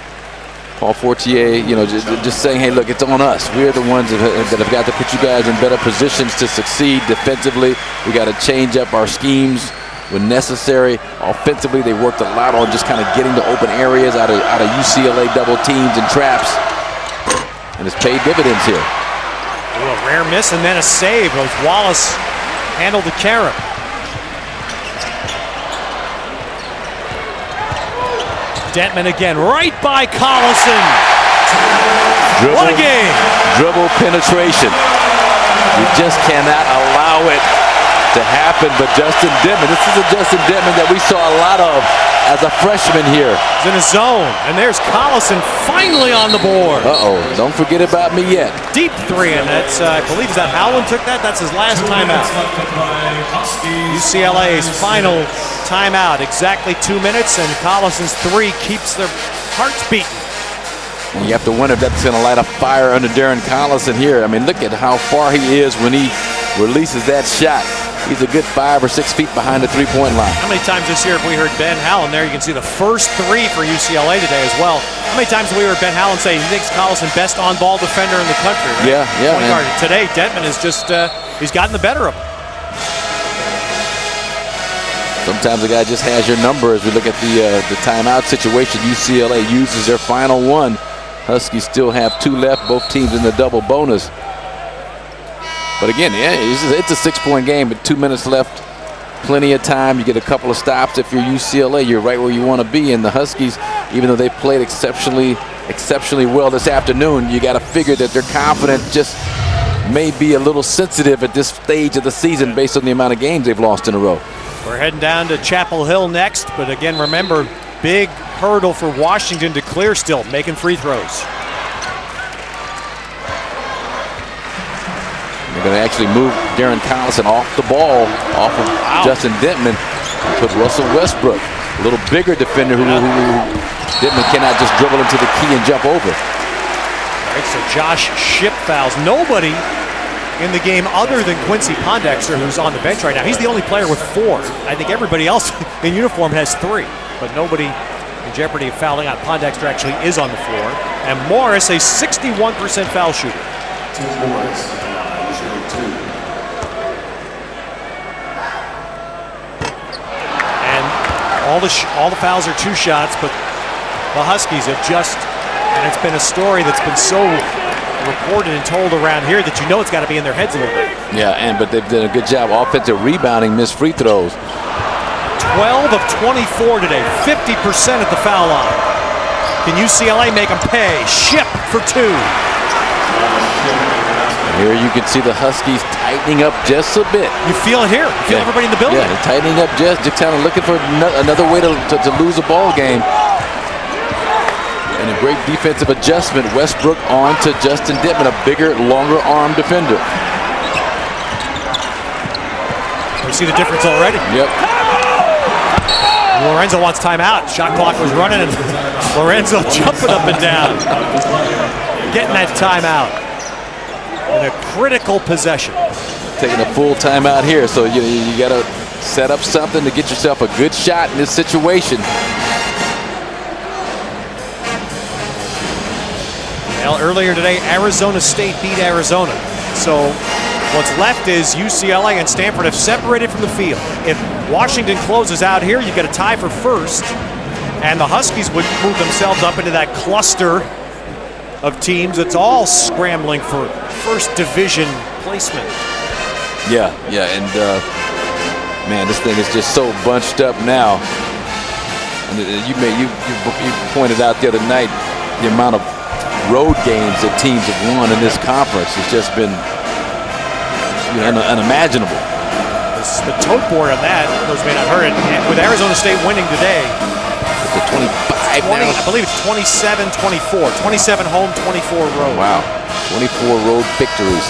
Paul Fortier, you know, just saying, hey, look, it's on us. We're the ones that have got to put you guys in better positions to succeed defensively. We got to change up our schemes when necessary. Offensively, they worked a lot on just kind of getting to open areas out of UCLA double teams and traps. And it's paid dividends here. A rare miss and then a save as Wallace handled the carom. Dentman again, right by Collison. What a game! Dribble penetration. You just cannot allow it to happen. But Justin Dentman, this is a Justin Dentman that we saw a lot of as a freshman here. He's in a zone, and there's Collison finally on the board. Don't forget about me yet. Deep three, and that's, I believe, is that Howland took that? That's his last timeout. UCLA's final timeout, exactly 2 minutes, and Collison's three keeps their hearts beating. And you have to wonder if that's going to light a fire under Darren Collison here. I mean, look at how far he is when he releases that shot. He's a good 5 or 6 feet behind the three-point line. How many times this year have we heard Ben Howland there? You can see the first three for UCLA today as well. How many times have we heard Ben Howland say he thinks Collison best on-ball defender in the country? Right? Yeah. Today, Dentman is just, he's gotten the better of him. Sometimes a guy just has your number. As we look at the timeout situation, UCLA uses their final one. Huskies still have 2 left, both teams in the double bonus. But again, it's a 6-point game with 2 minutes left. Plenty of time. You get a couple of stops. If you're UCLA, you're right where you want to be. And the Huskies, even though they played exceptionally well this afternoon, you got to figure that their confidence just may be a little sensitive at this stage of the season based on the amount of games they've lost in a row. We're heading down to Chapel Hill next. But again, remember, big hurdle for Washington to clear still, making free throws. They're going to actually move Darren Collison off the ball, off of Justin Dentman, and put Russell Westbrook, a little bigger defender who Dentman cannot just dribble into the key and jump over. All right, so Josh Ship fouls. Nobody in the game other than Quincy Pondexter, who's on the bench right now. He's the only player with 4. I think everybody else in uniform has 3, but nobody in jeopardy of fouling out. Pondexter actually is on the floor. And Morris, a 61% foul shooter. All the fouls are 2 shots, but the Huskies have just, and it's been a story that's been so reported and told around here that you know it's got to be in their heads a little bit. Yeah, but they've done a good job offensive rebounding, missed free throws. 12 of 24 today, 50% at the foul line. Can UCLA make them pay? Ship for 2. Here you can see the Huskies tightening up just a bit. You feel it here. You feel everybody in the building. Yeah, they're tightening up just kind of looking for another way to lose a ball game. And a great defensive adjustment. Westbrook on to Justin Dittman, a bigger, longer arm defender. You see the difference already. Yep. Lorenzo wants timeout. Shot clock was running, and Lorenzo jumping up and down. Getting that timeout. In a critical possession. Taking a full timeout here, so you got to set up something to get yourself a good shot in this situation. Well, earlier today, Arizona State beat Arizona. So what's left is UCLA and Stanford have separated from the field. If Washington closes out here, you get a tie for first, and the Huskies would move themselves up into that cluster of teams that's all scrambling for first division placement. Yeah, and man, this thing is just so bunched up now. And you pointed out the other night the amount of road games that teams have won in this conference has just been unimaginable. The tote board on that, those may not heard it, with Arizona State winning today. It's a 25 I believe it's 27-24. 27 home, 24 road. Wow, 24 road victories.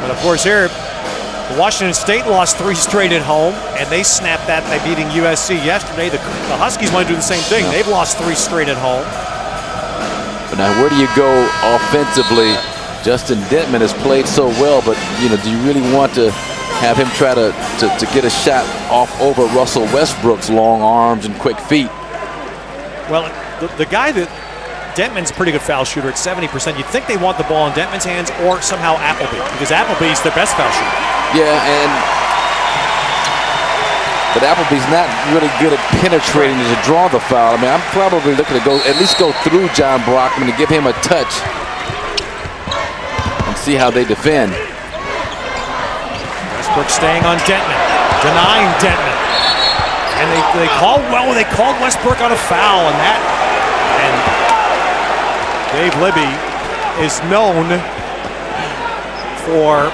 But of course here, Washington State lost 3 straight at home, and they snapped that by beating USC yesterday. The Huskies want to do the same thing. They've lost 3 straight at home. But now where do you go offensively? Justin Dittman has played so well, but do you really want to have him try to get a shot off over Russell Westbrook's long arms and quick feet? Well, the guy that Denton's a pretty good foul shooter at 70%. You'd think they want the ball in Denton's hands or somehow Appleby, because Appleby's their best foul shooter. Yeah, but Appleby's not really good at penetrating to draw the foul. I mean, I'm probably looking to at least go through John Brockman and give him a touch and see how they defend. Westbrook staying on Denton, denying Denton, and they called Westbrook on a foul, and Dave Libby is known for,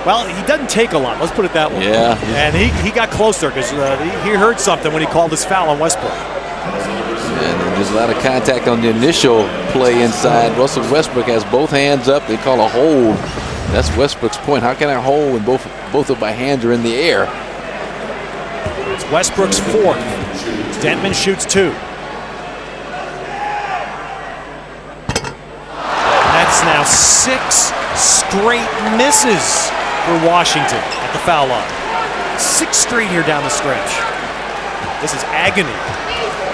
well, he doesn't take a lot. Let's put it that way. Yeah. And he got closer because he heard something when he called his foul on Westbrook. And there's a lot of contact on the initial play inside. Russell Westbrook has both hands up. They call a hold. That's Westbrook's point. How can I hold when both of my hands are in the air? It's Westbrook's 4th. Denton shoots 2. That's now 6 straight misses for Washington at the foul line. 6 straight here down the stretch. This is agony.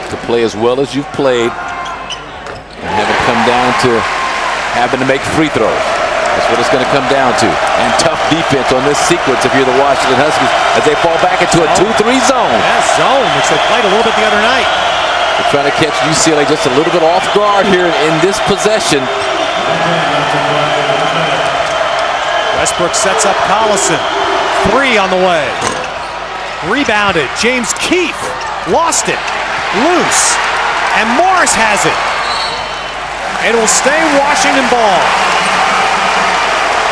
To play as well as you've played and have it come down to having to make free throws. That's what it's going to come down to. And tough defense on this sequence if you're the Washington Huskies as they fall back into a 2-3 zone. Yeah, zone, which they played a little bit the other night. They're trying to catch UCLA just a little bit off guard here in this possession. Westbrook sets up Collison. 3 on the way. Rebounded. James Keefe lost it. Loose. And Morris has it. It will stay Washington ball.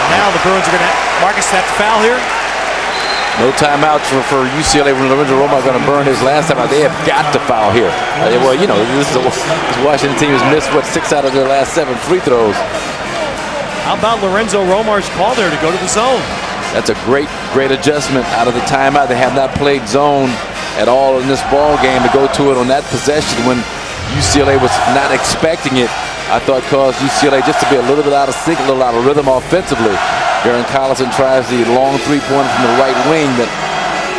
And now the Bruins are going to Marcus have to foul here. No timeouts for UCLA when Lorenzo Romo going to burn his last time out. They have got to foul here. Well, this Washington team has missed, 6 out of their last 7 free throws. How about Lorenzo Romar's call there to go to the zone? That's a great adjustment out of the timeout. They have not played zone at all in this ball game. To go to it on that possession when UCLA was not expecting it, I thought caused UCLA just to be a little bit out of sync, a little out of rhythm offensively. Darren Collison tries the long 3-pointer from the right wing that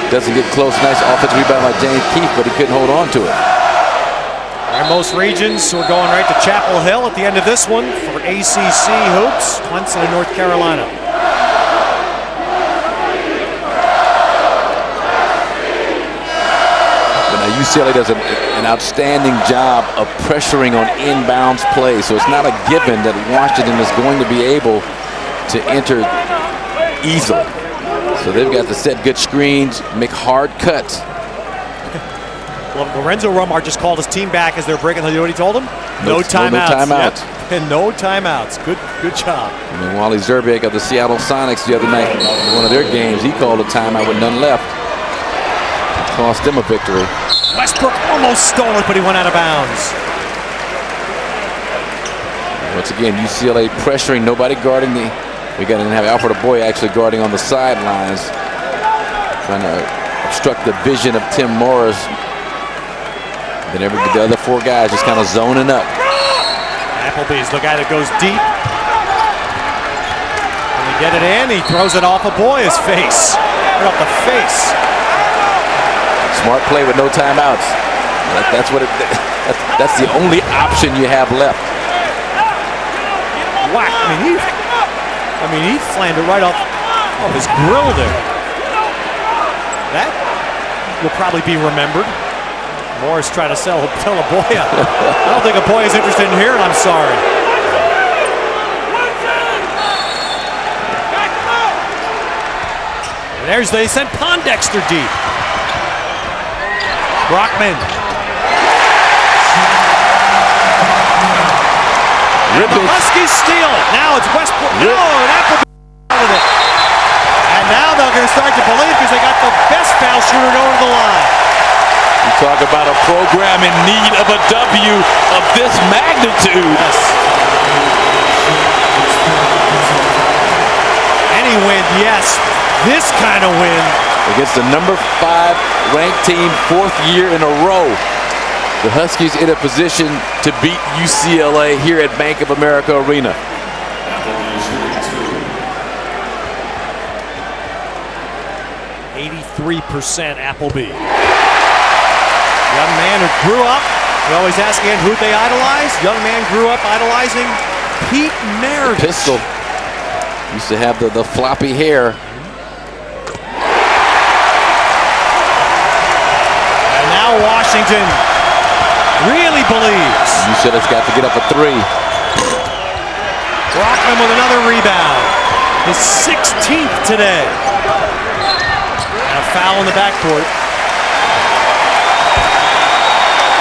doesn't get close. Nice offensive rebound by James Keefe, but he couldn't hold on to it. In most regions, we're going right to Chapel Hill at the end of this one for ACC hoops, Clemson and North Carolina. But now UCLA does an outstanding job of pressuring on inbounds plays, so it's not a given that Washington is going to be able to enter easily. So they've got to set good screens, make hard cuts. Well, Lorenzo Romar just called his team back as they're breaking. You know what he told them? No timeouts. No timeouts. Yep. And no timeouts. Good job. I mean, Wally Zerbiak of the Seattle Sonics the other night, in one of their games, he called a timeout with none left. Cost them a victory. Westbrook almost stole it, but he went out of bounds. Once again, UCLA pressuring, nobody guarding the. We got to have Alfred Aboy actually guarding on the sidelines, trying to obstruct the vision of Tim Morris. Then the other four guys just kind of zoning up. Appleby's the guy that goes deep. When they get it in, he throws it off Aboy's face. Right off the face. Smart play with no timeouts. That's what that's the only option you have left. Whack! I mean, he fanned it right off his grill there. That will probably be remembered. Morris trying to sell Aboya. I don't think Aboya is interested in hearing I'm sorry. And they sent Pondexter deep. Brockman. And the Huskies steal it. Now it's Westbrook. No, and Appleby out of it. And now they're going to start to believe because they got the best foul shooter going to the line. You talk about a program in need of a W of this magnitude. Yes. Any win, yes. This kind of win. Against the number 5 ranked team, 4th year in a row. The Huskies in a position to beat UCLA here at Bank of America Arena. %83 Appleby. Young man who grew up, we always ask again who they idolize. Young man grew up idolizing Pete Maravich. Pistol. Used to have the floppy hair. And now Washington really believes. UCLA's got to get up a 3. Brockman with another rebound. His 16th today. And a foul in the backcourt.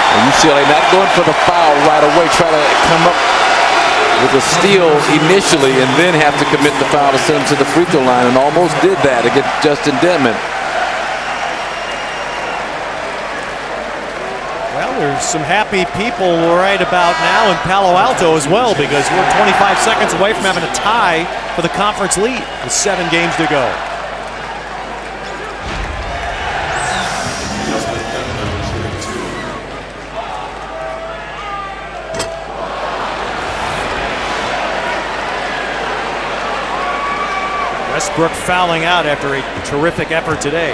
And UCLA not going for the foul right away, try to come up with a steal initially and then have to commit the foul to send him to the free throw line, and almost did that against Justin Denman. Well, there's some happy people right about now in Palo Alto as well, because we're 25 seconds away from having a tie for the conference lead with 7 games to go. Westbrook fouling out after a terrific effort today.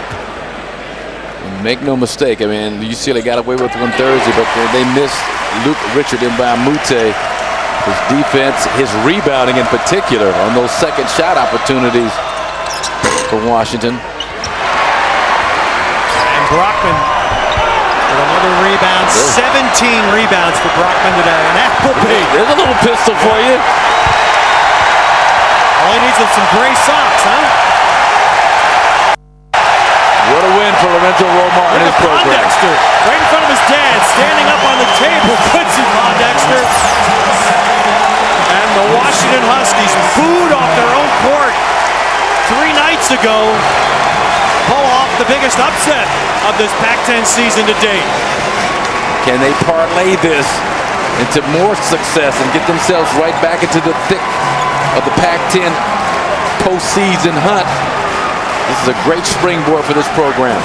Make no mistake, I mean, UCLA got away with one Thursday, but they missed Luke Richard and Mbamute. His defense, his rebounding in particular on those second shot opportunities for Washington. And Brockman with another rebound. 17 rebounds for Brockman today. And Appleby. There's a little pistol for you. All he needs is some gray socks, huh? What a win for Lorenzo Romar and his program. Pondexter, right in front of his dad, standing up on the table. Quincy Pondexter. And the Washington Huskies, booed off their own court 3 nights ago, pull off the biggest upset of this Pac-10 season to date. Can they parlay this into more success and get themselves right back into the thick of the Pac-10 postseason hunt? This is a great springboard for this program.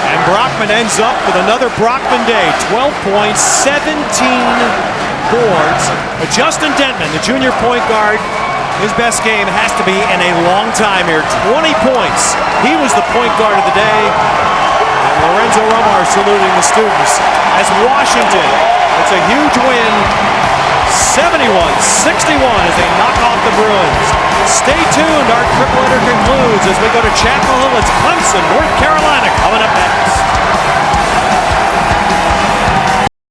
And Brockman ends up with another Brockman day. 12 points, 17 boards. But Justin Denman, the junior point guard, his best game has to be in a long time here. 20 points. He was the point guard of the day. And Lorenzo Romar saluting the students. As Washington, it's a huge win. 71-61 as they knock off the Bruins. Stay tuned, our tripleheader concludes as we go to Chapel Hill. It's Clemson, North Carolina, coming up next.